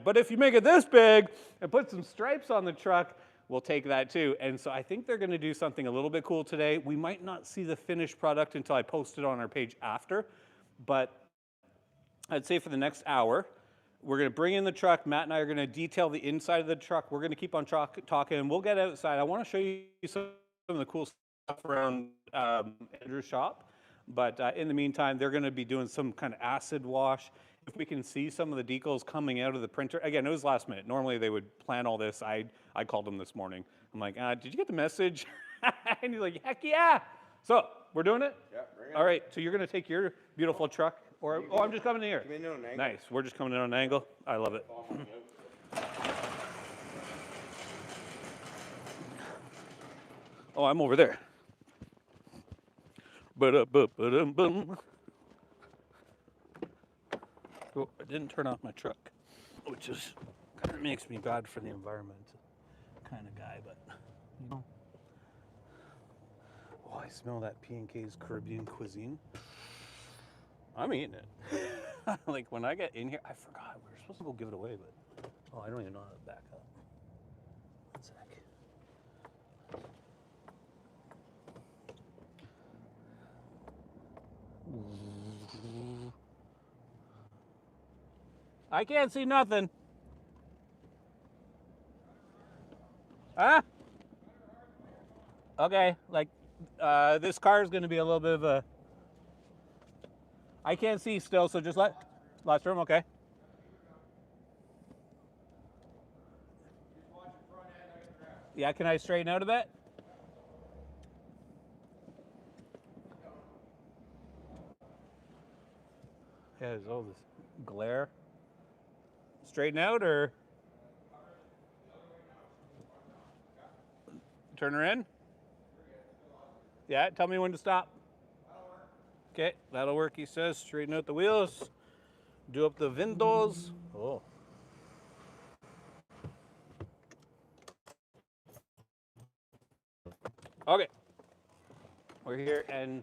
but if you make it this big and put some stripes on the truck, we'll take that too. And so I think they're gonna do something a little bit cool today. We might not see the finished product until I post it on our page after, but I'd say for the next hour, we're gonna bring in the truck. Matt and I are gonna detail the inside of the truck. We're gonna keep on talking and we'll get outside. I wanna show you some of the cool stuff around Andrew's shop. But in the meantime, they're gonna be doing some kind of acid wash. If we can see some of the decals coming out of the printer. Again, it was last minute. Normally they would plan all this. I called them this morning. I'm like, did you get the message? And he's like, heck yeah. So we're doing it? Yeah, bring it. All right, so you're gonna take your beautiful truck, I'm just coming in here. Come in on an angle. Nice, we're just coming in on an angle. I love it. Oh, I'm over there. Ba-da-ba-ba-dum-bum. Oh, I didn't turn off my truck, which is kind of makes me bad for the environment kind of guy, but you know. Oh, I smell that P&K's Caribbean cuisine. I'm eating it. Like when I get in here, I forgot we were supposed to go give it away, but I don't even know how to back up. One sec. I can't see nothing. Huh? Okay, this car is going to be a little bit of a... I can't see still, so just last room, okay. Yeah, can I straighten out a bit? Yeah, there's all this glare. Straighten out or? Turn her in? Yeah, tell me when to stop. Okay, that'll work, he says. Straighten out the wheels. Do up the windows. Oh. Okay. We're here, and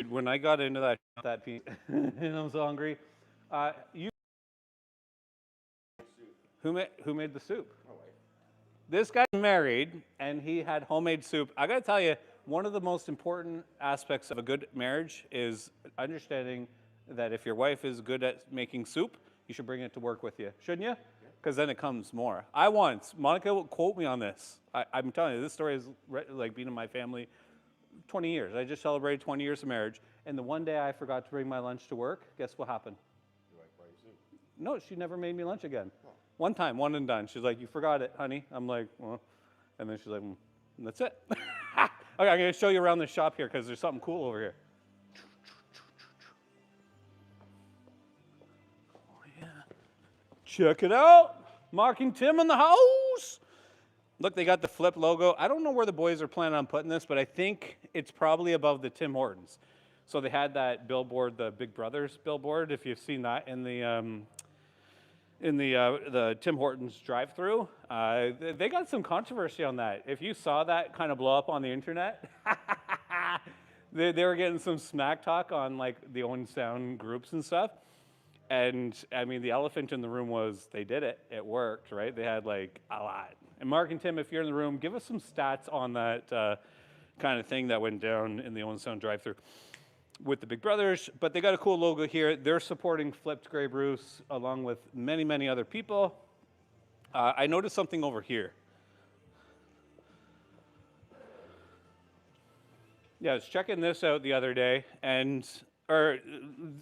when I got into that piece, and I'm so hungry, who made the soup? This guy's married, and he had homemade soup. I gotta tell you, one of the most important aspects of a good marriage is understanding that if your wife is good at making soup, you should bring it to work with you, shouldn't you? Because then it comes more. Monica will quote me on this. I'm telling you, this story has been in my family 20 years. I just celebrated 20 years of marriage, and the one day I forgot to bring my lunch to work, guess what happened? Your wife buy you soup? No, she never made me lunch again. Oh. One time, one and done. She's like, you forgot it, honey. I'm like, well, and then she's like, that's it. Okay, I'm gonna show you around the shop here because there's something cool over here. Oh yeah. Check it out. Mark and Tim in the house. Look, they got the Flip logo. I don't know where the boys are planning on putting this, but I think it's probably above the Tim Hortons. So they had that billboard, the Big Brothers billboard, if you've seen that in the Tim Hortons drive-through. They got some controversy on that. If you saw that kind of blow up on the internet, they were getting some smack talk on the Owen Sound groups and stuff. And I mean, the elephant in the room was they did it. It worked, right? They had a lot. And Mark and Tim, if you're in the room, give us some stats on that kind of thing that went down in the Owen Sound drive-through with the Big Brothers. But they got a cool logo here. They're supporting Flipped Grey Bruce along with many, many other people. I noticed something over here. Yeah, I was checking this out the other day, or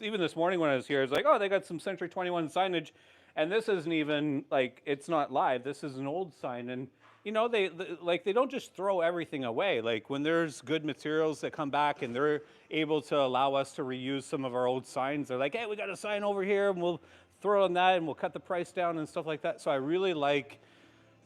even this morning when I was here, I was like, oh, they got some Century 21 signage, and this isn't even, it's not live. This is an old sign, and, you know, they don't just throw everything away. When there's good materials that come back and they're able to allow us to reuse some of our old signs, they're like, hey, we got a sign over here, and we'll throw it on that and we'll cut the price down and stuff like that. So I really like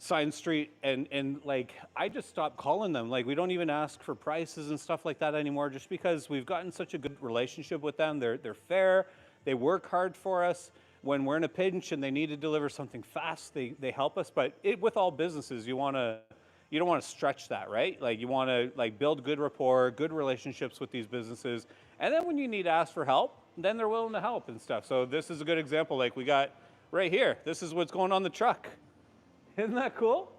Sign Street, and like I just stopped calling them. Like we don't even ask for prices and stuff like that anymore, just because we've gotten such a good relationship with them. They're fair. They work hard for us. When we're in a pinch and they need to deliver something fast, they help us. But with all businesses, you don't want to stretch that, right? Like you want to like build good rapport, good relationships with these businesses, and then when you need to ask for help, then they're willing to help and stuff. So this is a good example. Like we got right here. This is what's going on the truck. Isn't that cool?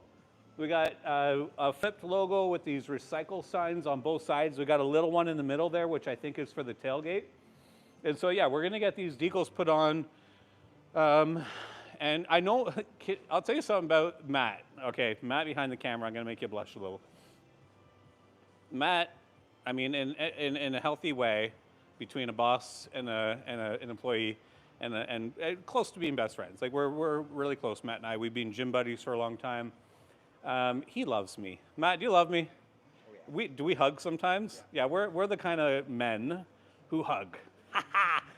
We got a flipped logo with these recycle signs on both sides. We got a little one in the middle there, which I think is for the tailgate. And so, yeah, we're going to get these decals put on. And I know, I'll tell you something about Matt. Okay, Matt behind the camera, I'm going to make you blush a little. Matt, I mean, in a healthy way, between a boss and an employee, and close to being best friends. Like we're really close, Matt and I. We've been gym buddies for a long time. He loves me. Matt, do you love me? Oh, yeah. Do we hug sometimes? Yeah, we're the kind of men who hug.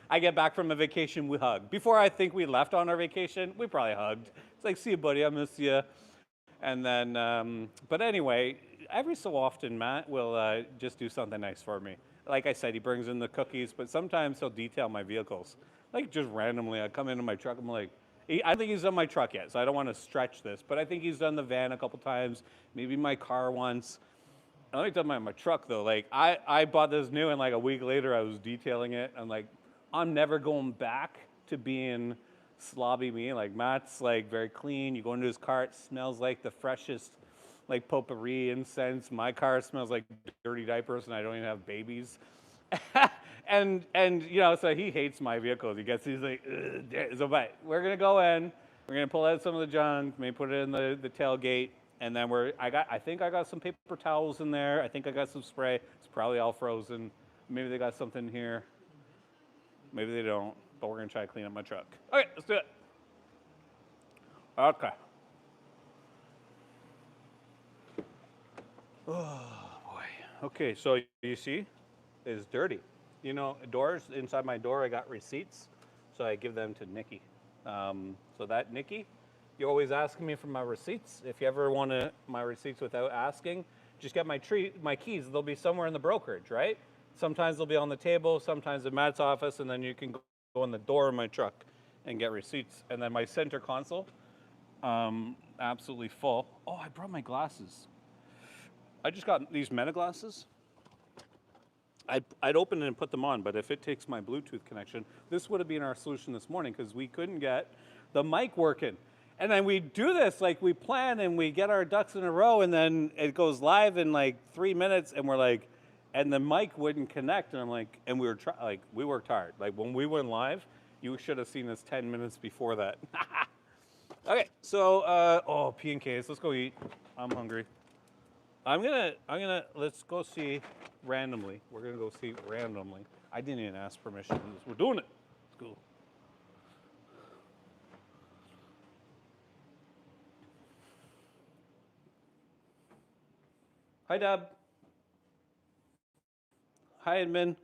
I get back from a vacation, we hug. Before I think we left on our vacation, we probably hugged. It's like, see you, buddy, I miss you. And then, but anyway, every so often, Matt will just do something nice for me. Like I said, he brings in the cookies, but sometimes he'll detail my vehicles. Like just randomly, I come into my truck, I'm like, I don't think he's done my truck yet, so I don't want to stretch this, but I think he's done the van a couple times, maybe my car once. I don't think he's done my truck though. Like I bought this new and like a week later I was detailing it. I'm like, I'm never going back to being slobby me. Like Matt's like very clean. You go into his car, it smells like the freshest like potpourri incense. My car smells like dirty diapers and I don't even have babies. and you know, so he hates my vehicles. He's like, ugh. So but we're gonna go in, we're gonna pull out some of the junk, maybe put it in the tailgate, and then I think I got some paper towels in there. I think I got some spray. It's probably all frozen. Maybe they got something here. Maybe they don't, but we're gonna try to clean up my truck. Okay, let's do it. Okay. Oh boy. Okay, so you see, it's dirty. You know, doors inside my door, I got receipts, so I give them to Nikki. So that Nikki, you're always asking me for my receipts. If you ever want my receipts without asking, just get my keys. They'll be somewhere in the brokerage, right? Sometimes they'll be on the table, sometimes in Matt's office, and then you can go in the door of my truck and get receipts. And then my center console, absolutely full. Oh, I brought my glasses. I just got these Meta glasses. I'd open it and put them on, but if it takes my Bluetooth connection, this would have been our solution this morning because we couldn't get the mic working. And then we do this, like we plan and we get our ducks in a row, and then it goes live in like 3 minutes, and we're like, and the mic wouldn't connect, and I'm like, and we worked hard. Like when we went live, you should have seen us 10 minutes before that. Okay, so P&Ks, let's go eat. I'm hungry. Let's go see randomly. We're gonna go see randomly. I didn't even ask permission to do this. We're doing it. Let's go. Hi, Deb. Hi, Edmund.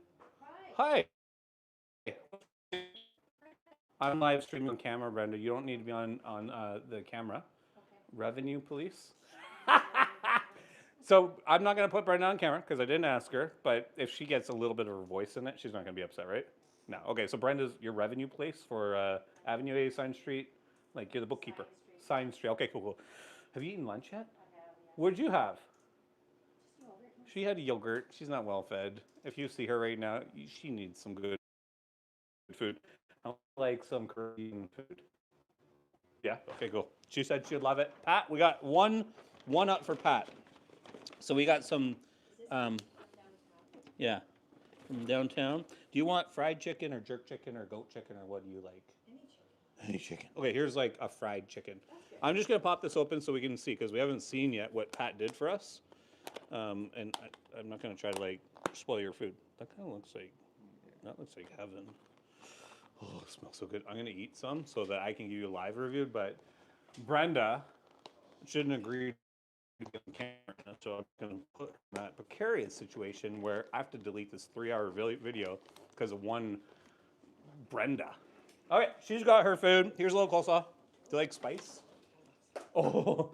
Hi. I'm live streaming on camera, Brenda. You don't need to be on the camera. Okay. Revenue police. So I'm not going to put Brenda on camera because I didn't ask her, but if she gets a little bit of her voice in it, she's not going to be upset, right? No. Okay, so Brenda's your revenue place for Avenue A, Sign Street. Like you're the bookkeeper. Sign Street. Okay, cool. Have you eaten lunch yet? I have, yeah. What did you have? Just yogurt. She had yogurt. She's not well fed. If you see her right now, she needs some good food. I like some Korean food. Yeah, okay, cool. She said she'd love it. Pat, we got one up for Pat. So we got some, yeah, from downtown. Do you want fried chicken or jerk chicken or goat chicken or what do you like? Any chicken. Okay, here's like a fried chicken. I'm just gonna pop this open so we can see because we haven't seen yet what Pat did for us. And I'm not gonna try to like spoil your food. That looks like heaven. Oh, it smells so good. I'm gonna eat some so that I can give you a live review, but Brenda shouldn't agree to get on camera, so I'm gonna put that precarious situation where I have to delete this 3-hour video because of one Brenda. Okay, she's got her food. Here's a little coleslaw. Do you like spice? Oh,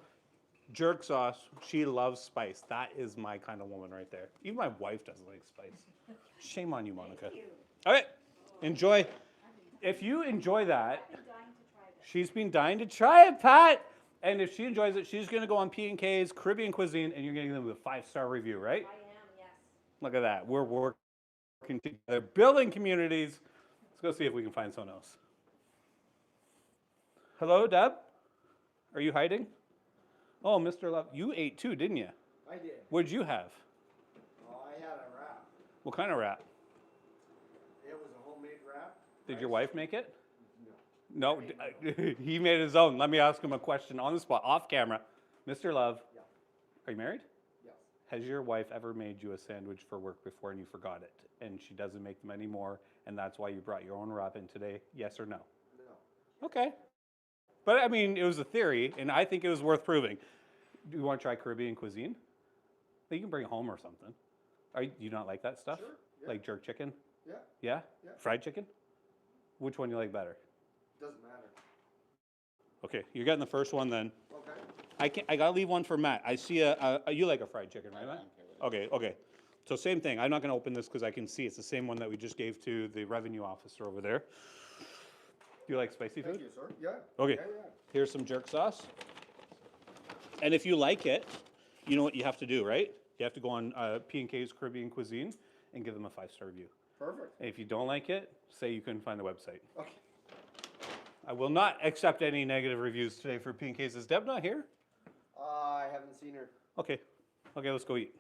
jerk sauce. She loves spice. That is my kind of woman right there. Even my wife doesn't like spice. Shame on you, Monica. Okay, enjoy. If you enjoy that, she's been dying to try it, Pat. And if she enjoys it, she's going to go on P&K's Caribbean Cuisine, and you're getting them with a 5-star review, right? I am, yes. Look at that. We're working together, building communities. Let's go see if we can find someone else. Hello, Deb? Are you hiding? Oh, Mr. Love, you ate too, didn't you? I did. What'd you have? Oh, I had a wrap. What kind of wrap? It was a homemade wrap. Did your wife make it? No. No, he made his own. Let me ask him a question on the spot, off camera. Mr. Love, Yeah. are you married? Yes. Has your wife ever made you a sandwich for work before and you forgot it? And she doesn't make them anymore, and that's why you brought your own wrap in today? Yes or no? No. Okay. But I mean, it was a theory, and I think it was worth proving. Do you want to try Caribbean cuisine? You can bring it home or something. Do you not like that stuff? Sure. Yeah. Like jerk chicken? Yeah. Yeah? Yeah. Fried chicken? Which one do you like better? Doesn't matter. Okay, you're getting the first one then. Okay. I gotta leave one for Matt. I see you like a fried chicken, right, Matt? Okay, okay. So same thing. I'm not gonna open this because I can see it's the same one that we just gave to the revenue officer over there. Do you like spicy food? Thank you, sir. Yeah. Okay. Yeah, yeah. Here's some jerk sauce. And if you like it, you know what you have to do, right? You have to go on P&K's Caribbean Cuisine and give them a 5-star review. Perfect. And if you don't like it, say you couldn't find the website. Okay. I will not accept any negative reviews today for P&K's. Is Deb not here? I haven't seen her. Okay. Okay, let's go eat.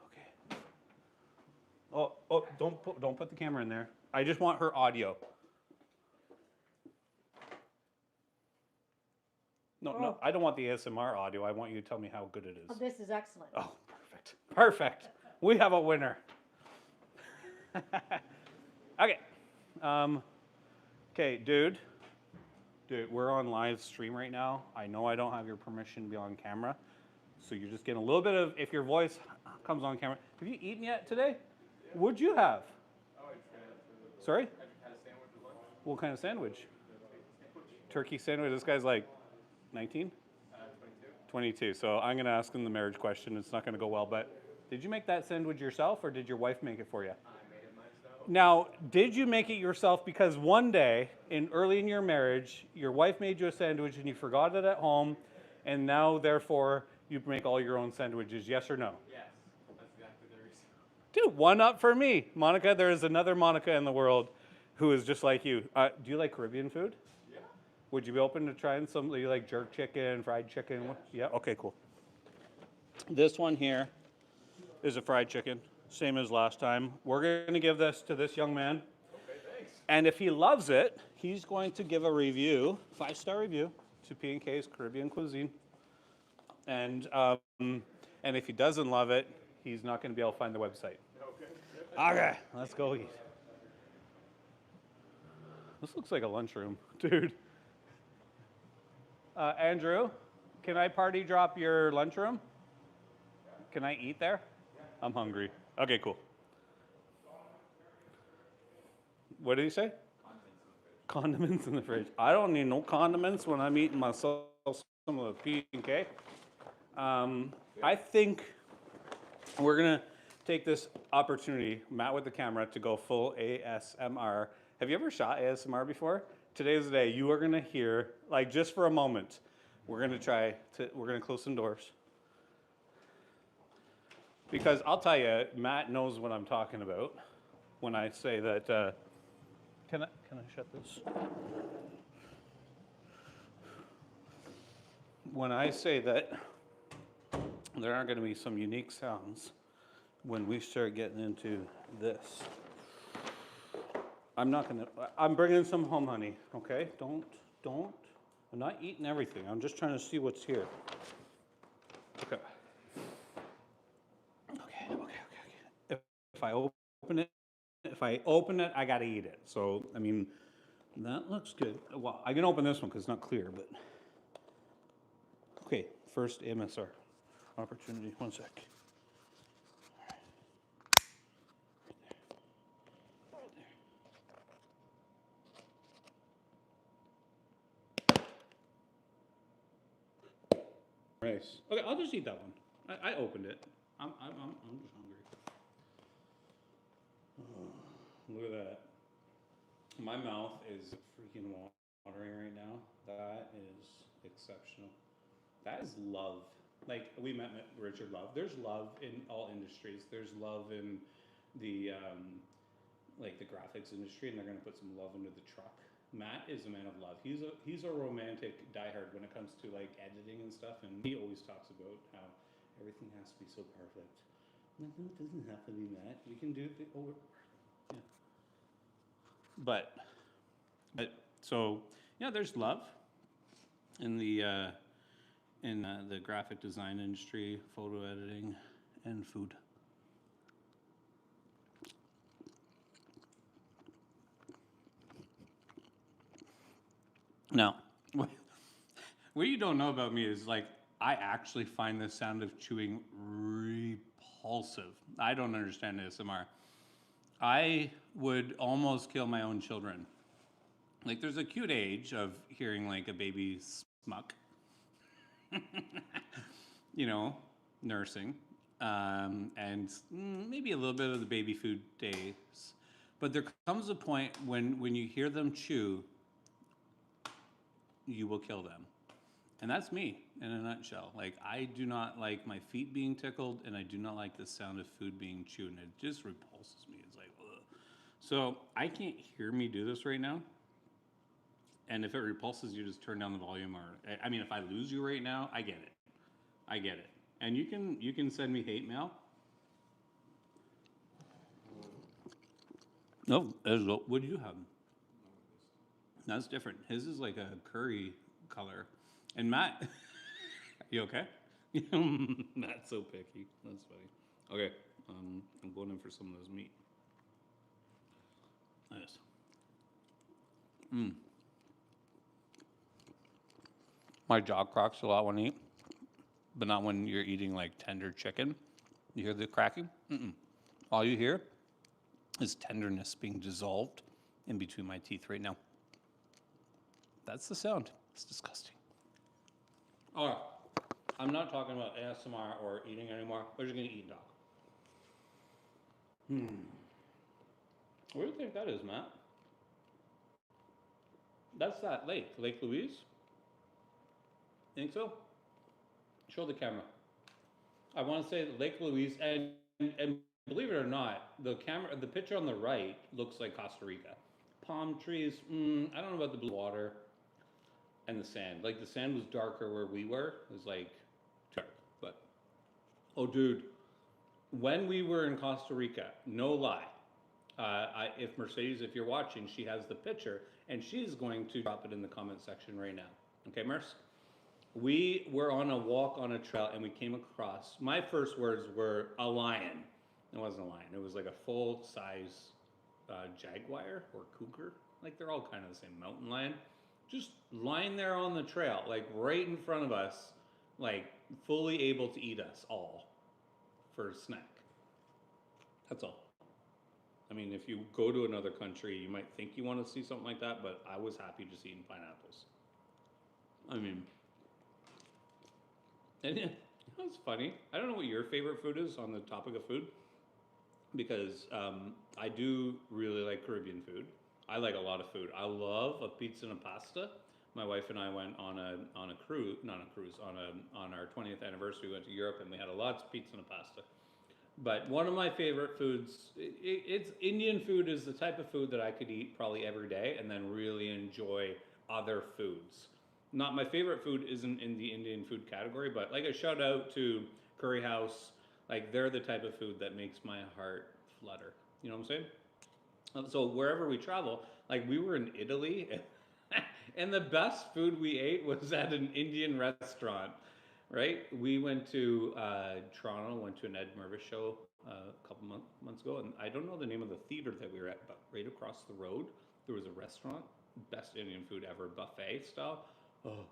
Okay. Oh, don't put the camera in there. I just want her audio. No, I don't want the ASMR audio. I want you to tell me how good it Oh, is. this is excellent. Oh, perfect. Perfect. We have a winner. Okay. Okay, dude, we're on live stream right now. I know I don't have your permission to be on camera, so you're just getting a little bit of, if your voice comes on camera. Have you eaten yet today? Yeah. What'd you have? Oh, sorry? What kind of sandwich? Turkey sandwich. This guy's like 19? 22. So I'm going to ask him the marriage question. It's not going to go well, but did you make that sandwich yourself or did your wife make it for you? Now, did you make it yourself because one day, early in your marriage, your wife made you a sandwich and you forgot it at home, and now, therefore, you make all your own sandwiches, yes or no? Yes, that's exactly the reason. Dude, one up for me. Monica, there is another Monica in the world who is just like you. Do you like Caribbean food? Yeah. Would you be open to trying some, you like jerk chicken, fried chicken? Yeah? Okay, cool. This one here is a fried chicken. Same as last time. We're going to give this to this young man. Okay, thanks. And if he loves it, he's going to give a review, 5-star review, to P&K's Caribbean Cuisine. And if he doesn't love it, he's not going to be able to find the website. Okay, let's go eat. This looks like a lunchroom, dude. Andrew, can I party drop your lunchroom? Can I eat there? I'm hungry. Okay, cool. What did he say? Condiments in the fridge. I don't need no condiments when I'm eating myself some of the P&K. I think we're going to take this opportunity, Matt with the camera, to go full ASMR. Have you ever shot ASMR before? Today's the day. You are going to hear, like just for a moment, we're going to close some doors. Because I'll tell you, Matt knows what I'm talking about when I say that. Can I shut this? When I say that there are going to be some unique sounds when we start getting into this. I'm bringing some home, honey. Okay, don't. I'm not eating everything. I'm just trying to see what's here. Okay. If I open it, I gotta eat it. So, I mean, that looks good. Well, I can open this one because it's not clear, but. Okay, first MSR opportunity. One sec. rice. Okay, I'll just eat that one. I opened it. I'm just hungry. Look at that. My mouth is freaking watering right now. That is exceptional. That is love. Like we met Richard Love. There's love in all industries. There's love in the like the graphics industry, and they're gonna put some love into the truck. Matt is a man of love. He's a romantic diehard when it comes to like editing and stuff, and he always talks about how everything has to be so perfect. No, it doesn't have to be that. We can do the over. Yeah. But so yeah, there's love in the graphic design industry, photo editing, and food. Now, what you don't know about me is like I actually find the sound of chewing repulsive. I don't understand ASMR. I would almost kill my own children. Like there's a cute age of hearing like a baby smuck, you know, nursing, and maybe a little bit of the baby food days. But there comes a point when you hear them chew, you will kill them. And that's me in a nutshell. Like I do not like my feet being tickled, and I do not like the sound of food being chewed, and it just repulses me. It's like, ugh. So I can't hear me do this right now. And if it repulses you, just turn down the volume. Or I mean, if I lose you right now, I get it. I get it. And you can send me hate mail. No, what do you have? That's different. His is like a curry color. And Matt, you okay? Matt's so picky. That's funny. Okay, I'm going in for some of those meat. Nice. My jaw cracks a lot when I eat, but not when you're eating like tender chicken. You hear the cracking? Mm-mm. All you hear is tenderness being dissolved in between my teeth right now. That's the sound. It's disgusting. All right. I'm not talking about ASMR or eating anymore. We're just going to eat dog. Where do you think that is, Matt? That's that lake, Lake Louise? Think so? Show the camera. I want to say Lake Louise, and believe it or not, the picture on the right looks like Costa Rica. Palm trees. I don't know about the blue water and the sand. Like the sand was darker where we were. It was like dark, but oh, dude, when we were in Costa Rica, no lie. If Mercedes, if you're watching, she has the picture, and she's going to drop it in the comment section right now. Okay, Merce? We were on a walk on a trail, and we came across, my first words were a lion. It wasn't a lion. It was like a full-size jaguar or cougar. Like they're all kind of the same, mountain lion. Just lying there on the trail, like right in front of us, like fully able to eat us all for a snack. That's all. I mean, if you go to another country, you might think you want to see something like that, but I was happy just eating pineapples. I mean, and yeah, it's funny. I don't know what your favorite food is on the topic of food, because I do really like Caribbean food. I like a lot of food. I love a pizza and a pasta. My wife and I went on a cruise, not a cruise, on our 20th anniversary. We went to Europe and we had lots of pizza and a pasta. But one of my favorite foods, it's Indian food is the type of food that I could eat probably every day and then really enjoy other foods. Not my favorite food isn't in the Indian food category, but like a shout out to Curry House, like they're the type of food that makes my heart flutter. You know what I'm saying? So wherever we travel, like we were in Italy, and the best food we ate was at an Indian restaurant. Right? We went to Toronto, went to an Ed Mervis show a couple months ago, and I don't know the name of the theater that we were at, but right across the road there was a restaurant, best Indian food ever, buffet style. Oh,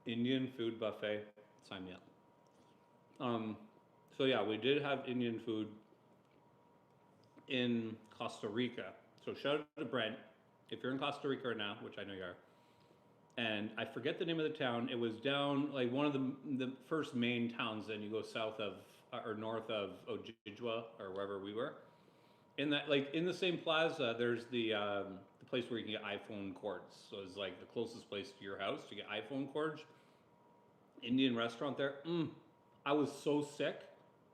Indian food buffet, sign me up. So yeah, we did have Indian food in Costa Rica. So shout out to Brent. If you're in Costa Rica right now, which I know you are, and I forget the name of the town. It was down like one of the first main towns. Then you go south of or north of Ojibwa or wherever we were. In that, like in the same plaza, there's the place where you can get iPhone cords. So it's like the closest place to your house to get iPhone cords. Indian restaurant there. I was so sick.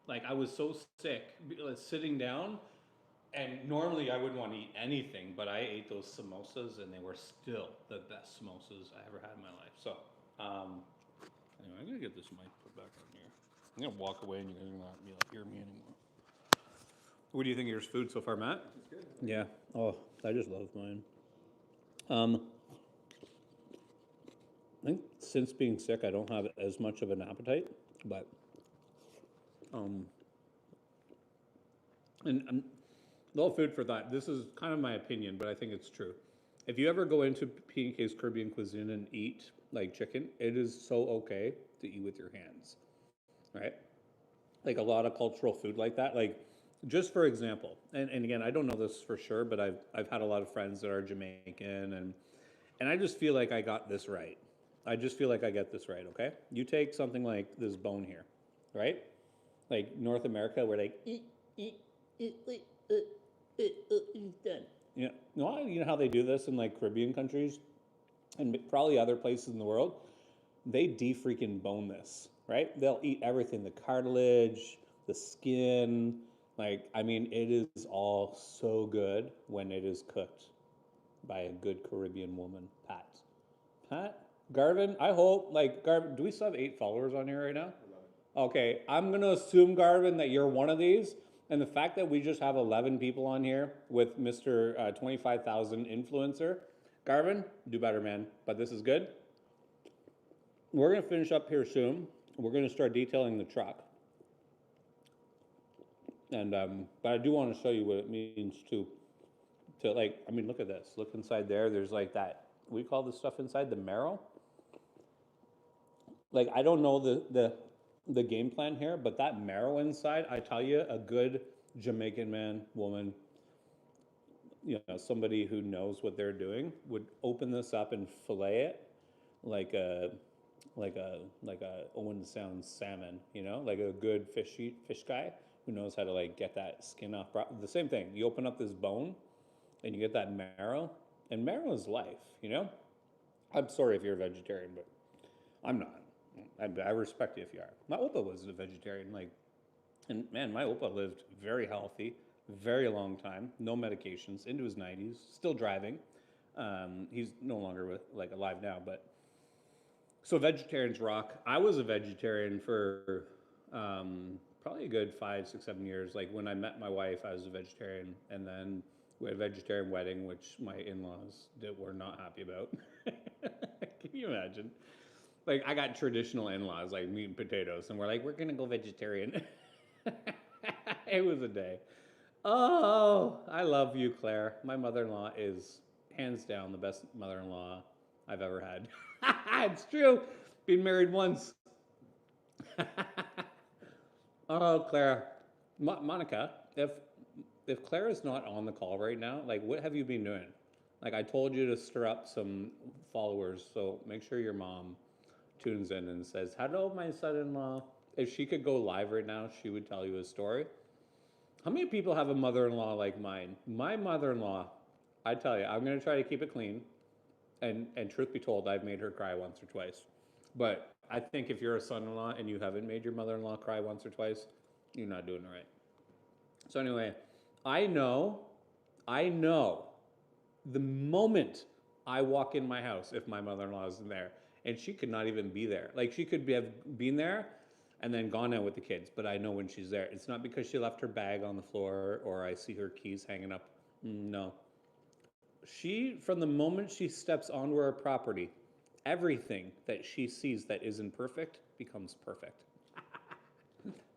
Like I was so sick sitting down. And normally I wouldn't want to eat anything, but I ate those samosas and they were still the best samosas I ever had in my life. So, anyway, I'm gonna get this mic put back on here. I'm gonna walk away and you're gonna not be able to hear me anymore. What do you think of your food so far, Matt? It's good. Yeah. Oh, I just love mine. I think since being sick, I don't have as much of an appetite, but and little food for thought. This is kind of my opinion, but I think it's true. If you ever go into P&K's Caribbean cuisine and eat like chicken, it is so okay to eat with your hands, right? Like a lot of cultural food like that. Like just for example, and again, I don't know this for sure, but I've had a lot of friends that are Jamaican and I just feel like I got this right. I just feel like I get this right, okay? You take something like this bone here, right? Like North America where they done. Yeah, you know how they do this in like Caribbean countries and probably other places in the world? They de-freaking bone this, right? They'll eat everything, the cartilage, the skin. Like, I mean, it is all so good when it is cooked by a good Caribbean woman. Pat? Garvin, I hope, like, Garvin, do we still have 8 followers on here right now? Okay, I'm going to assume, Garvin, that you're one of these. And the fact that we just have 11 people on here with Mr. 25,000 influencer, Garvin, do better, man. But this is good. We're going to finish up here soon. We're going to start detailing the truck. And, but I do want to show you what it means to like, I mean, look at this. Look inside there. There's like that, we call this stuff inside the marrow. Like, I don't know the game plan here, but that marrow inside, I tell you, a good Jamaican man, woman, you know, somebody who knows what they're doing would open this up and fillet it like a Owen Sound salmon, you know, like a good fish guy who knows how to like get that skin off. The same thing. You open up this bone and you get that marrow, and marrow is life, you know. I'm sorry if you're a vegetarian, but I'm not. I respect you if you are. My Opa was a vegetarian, like, and man, my Opa lived very healthy, very long time, no medications, into his 90s, still driving. He's no longer alive now, but so vegetarians rock. I was a vegetarian for probably a good 5, 6, 7 years. Like when I met my wife, I was a vegetarian, and then we had a vegetarian wedding, which my in-laws were not happy about. Can you imagine? Like I got traditional in-laws, like meat and potatoes, and we're like, we're gonna go vegetarian. It was a day. Oh, I love you, Claire. My mother-in-law is hands down the best mother-in-law I've ever had. It's true. Been married once. Oh, Claire. Monica, if Claire is not on the call right now, like what have you been doing? Like I told you to stir up some followers, so make sure your mom tunes in and says, hello, my son-in-law. If she could go live right now, she would tell you a story. How many people have a mother-in-law like mine? My mother-in-law, I tell you, I'm going to try to keep it clean. And truth be told, I've made her cry once or twice. But I think if you're a son-in-law and you haven't made your mother-in-law cry once or twice, you're not doing it right. So anyway, I know the moment I walk in my house if my mother-in-law isn't there. And she could not even be there. Like she could have been there and then gone out with the kids, but I know when she's there. It's not because she left her bag on the floor or I see her keys hanging up. No. She, from the moment she steps onto our property, everything that she sees that isn't perfect becomes perfect.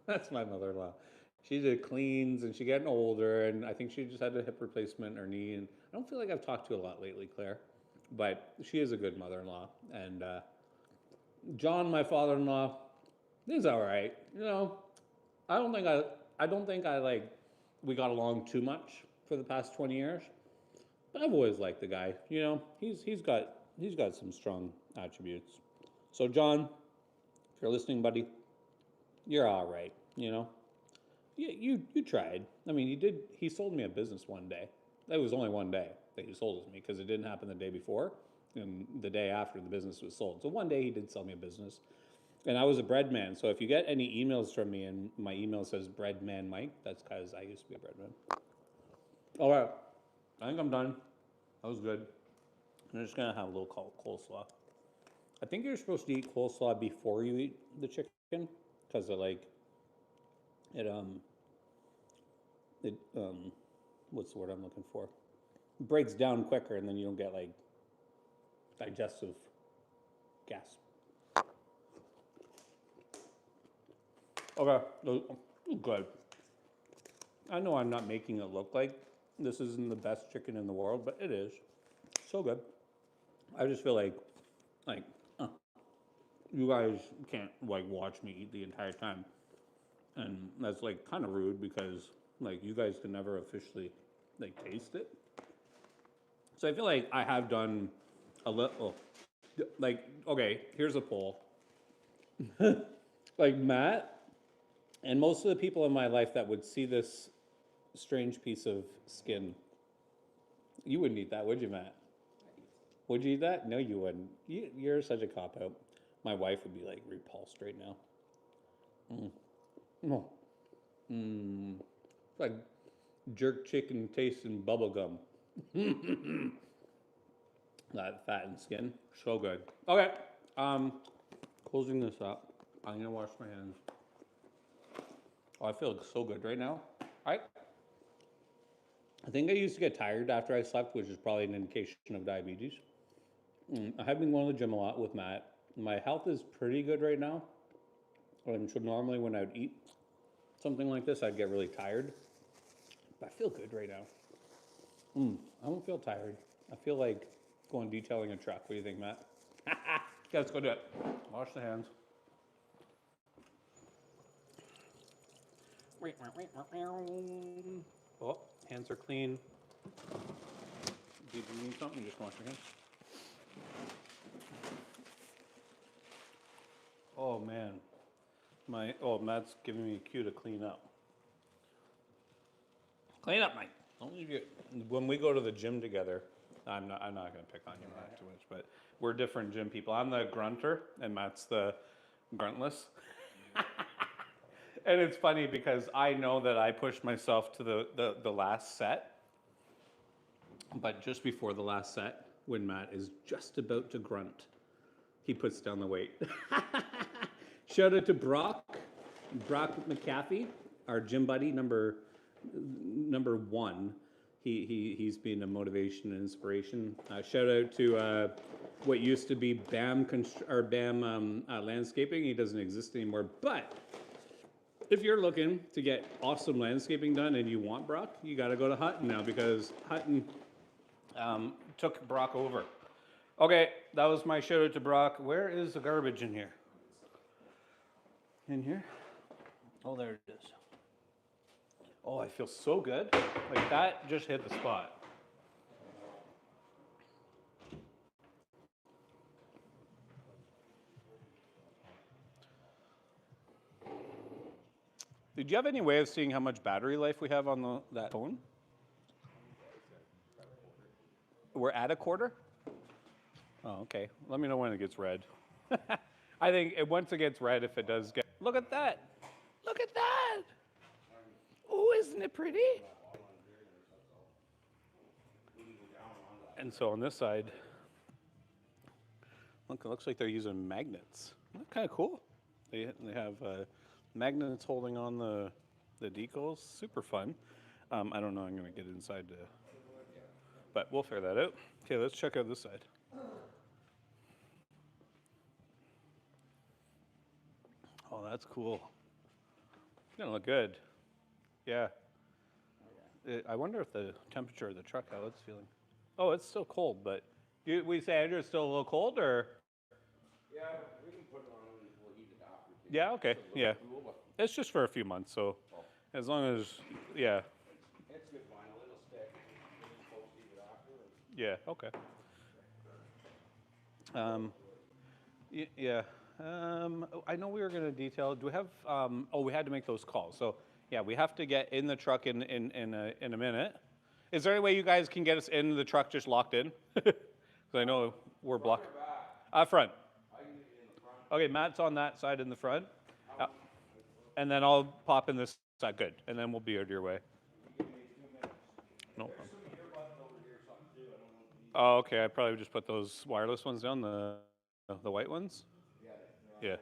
That's my mother-in-law. She did cleans and she's getting older, and I think she just had a hip replacement in her knee, and I don't feel like I've talked to her a lot lately, Claire. But she is a good mother-in-law. And John, my father-in-law, he's all right. You know, I don't think I like we got along too much for the past 20 years. But I've always liked the guy. You know, he's got he's got some strong attributes. So John, if you're listening, buddy, you're all right. You know, you tried. I mean, he sold me a business one day. That was only one day that he sold it to me because it didn't happen the day before and the day after the business was sold. So one day he did sell me a business. And I was a bread man. So if you get any emails from me and my email says bread man Mike, that's because I used to be a bread man. All right. I think I'm done. That was good. I'm just going to have a little coleslaw. I think you're supposed to eat coleslaw before you eat the chicken because it what's the word I'm looking for? It breaks down quicker and then you don't get like digestive gas. Okay, good. I know I'm not making it look like this isn't the best chicken in the world, but it is. So good. I just feel like you guys can't like watch me eat the entire time. And that's like kind of rude because like you guys can never officially like taste it. So I feel like I have done a little, like, okay, here's a poll. Like Matt and most of the people in my life that would see this strange piece of skin, you wouldn't eat that, would you, Matt? Would you eat that? No, you wouldn't. You're such a cop-out. My wife would be like repulsed right now. No. Like jerk chicken tasting bubble gum. That fattened skin, so good. Okay, closing this up. I'm gonna wash my hands. Oh, I feel so good right now. I think I used to get tired after I slept, which is probably an indication of diabetes. I have been going to the gym a lot with Matt. My health is pretty good right now. So normally when I would eat something like this, I'd get really tired. But I feel good right now. I don't feel tired. I feel like going detailing a truck. What do you think, Matt? Okay, let's go do it. Wash the hands. Oh, hands are clean. Did you need something? Just wash your hands. Oh man, Matt's giving me a cue to clean up. Clean up, Mike. Don't leave you. When we go to the gym together, I'm not going to pick on you, Matt, too much, but we're different gym people. I'm the grunter, and Matt's the gruntless. And it's funny because I know that I pushed myself to the last set, but just before the last set, when Matt is just about to grunt, he puts down the weight. Shout out to Brock McAfee, our gym buddy, number one. He's been a motivation and inspiration. Shout out to what used to be BAM Landscaping. He doesn't exist anymore. But if you're looking to get awesome landscaping done and you want Brock, you got to go to Hutton now because Hutton took Brock over. Okay, that was my shout out to Brock. Where is the garbage in here? In here? Oh, there it is. Oh, I feel so good. Like that just hit the spot. Did you have any way of seeing how much battery life we have on that phone? We're at a quarter? Oh, okay. Let me know when it gets red. I think once it gets red, if it does get... Look at that. Look at that. Oh, isn't it pretty? And so on this side, look, it looks like they're using magnets. That's kind of cool. They have magnets holding on the decals. Super fun. I don't know. I'm going to get inside to... But we'll figure that out. Okay, let's check out this side. Oh, that's cool. It's gonna look good. Yeah. I wonder if the temperature of the truck, how it's feeling. Oh, it's still cold, but we say, Andrew, it's still a little cold, or? Yeah, we can put it on and we'll heat it after. Yeah, okay, yeah. It's just for a few months, so as long as, yeah. It's good vinyl, it'll stick. We're supposed to heat it after. Yeah, okay. Yeah. I know we were gonna detail. Do we have? Oh, we had to make those calls. So yeah, we have to get in the truck in a minute. Is there any way you guys can get us in the truck just locked in? Because I know we're blocked. Front. Okay, Matt's on that side in the front, and then I'll pop in this side. Good, and then we'll be out your way. No problem. Oh, okay. I probably just put those wireless ones down, the white ones. Yeah.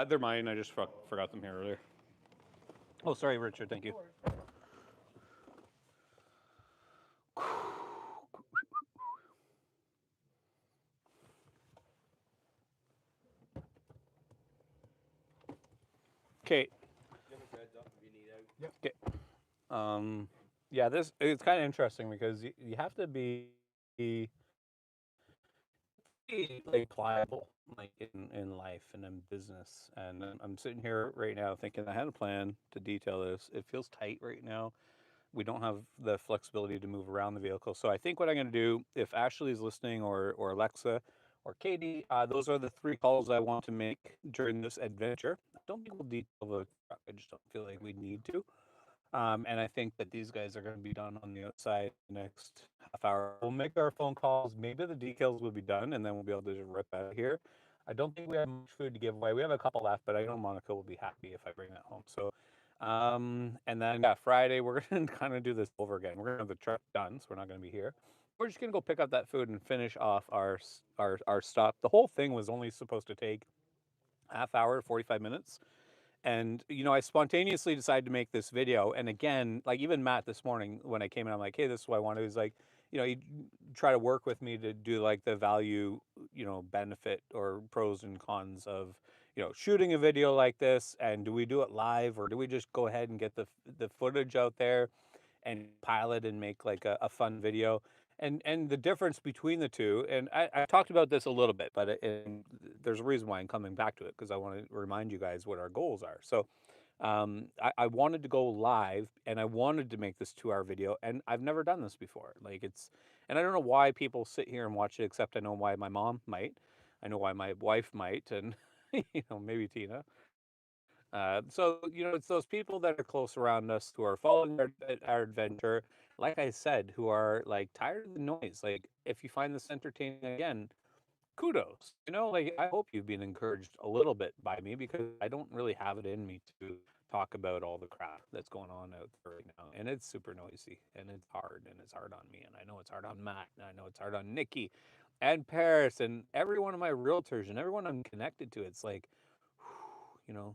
They're mine. I just forgot them here earlier. Oh, sorry, Richard. Thank you. Okay. Okay. Yeah, this it's kind of interesting because you have to be like pliable, like in life and in business. And I'm sitting here right now thinking I had a plan to detail this. It feels tight right now. We don't have the flexibility to move around the vehicle. So I think what I'm going to do, if Ashley is listening or Alexa or Katie, those are the three calls I want to make during this adventure. I don't think we'll detail the truck. I just don't feel like we need to. And I think that these guys are going to be done on the outside the next half hour. We'll make our phone calls. Maybe the decals will be done, and then we'll be able to just rip out of here. I don't think we have much food to give away. We have a couple left, but I know Monica will be happy if I bring that home. So, and then yeah, Friday we're going to kind of do this over again. We're going to have the truck done, so we're not going to be here. We're just going to go pick up that food and finish off our stop. The whole thing was only supposed to take half hour, 45 minutes. And I spontaneously decided to make this video. And again, like even Matt this morning when I came in, I'm like, hey, this is what I wanted. He's like, he try to work with me to do like the value, benefit or pros and cons of, shooting a video like this. And do we do it live or do we just go ahead and get the footage out there and pilot and make like a fun video? And the difference between the two, and I talked about this a little bit, but there's a reason why I'm coming back to it because I want to remind you guys what our goals are. So I wanted to go live and I wanted to make this 2-hour video, and I've never done this before. And I don't know why people sit here and watch it, except I know why my mom might. I know why my wife might, and maybe Tina. So it's those people that are close around us who are following our adventure. Like I said, who are like tired of the noise. Like if you find this entertaining again, kudos. Like I hope you've been encouraged a little bit by me because I don't really have it in me to talk about all the crap that's going on out there right now. And it's super noisy and it's hard on me. And I know it's hard on Matt and I know it's hard on Nikki and Paris and every one of my realtors and everyone I'm connected to. It's like,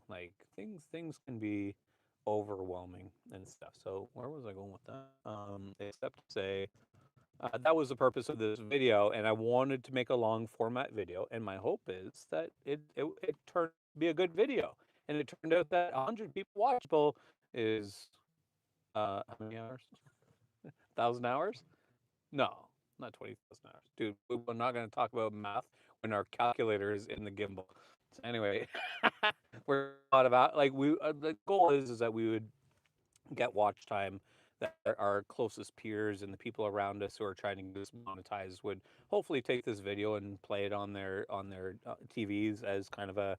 like things can be overwhelming and stuff. So where was I going with that? Except to say that was the purpose of this video, and I wanted to make a long format video. And my hope is that it turned to be a good video. And it turned out that 100 people watchable is how many hours? 1,000 hours? No, not 20,000 hours, dude. We're not going to talk about math when our calculator is in the gimbal. So anyway, we're thought about like the goal is that we would get watch time that our closest peers and the people around us who are trying to get us monetized would hopefully take this video and play it on their TVs as kind of a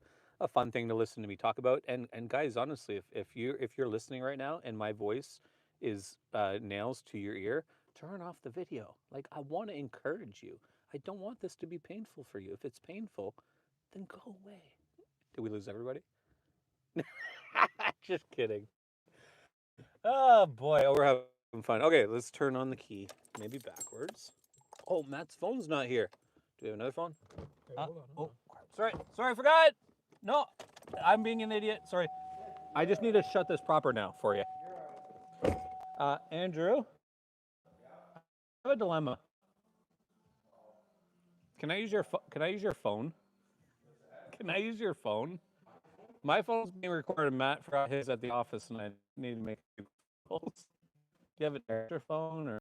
fun thing to listen to me talk about. And guys, honestly, if you're listening right now and my voice is nails to your ear, turn off the video. Like I want to encourage you. I don't want this to be painful for you. If it's painful, then go away. Did we lose everybody? Just kidding. Oh boy, oh, we're having fun. Okay, let's turn on the key. Maybe backwards. Oh, Matt's phone's not here. Do we have another phone? Oh, sorry, I forgot. No, I'm being an idiot. Sorry. I just need to shut this proper now for you. Andrew, I have a dilemma. Can I use your phone? Can I use your phone? Can I use your phone? My phone's being recorded. Matt forgot his at the office, and I need to make calls. Do you have an extra phone or?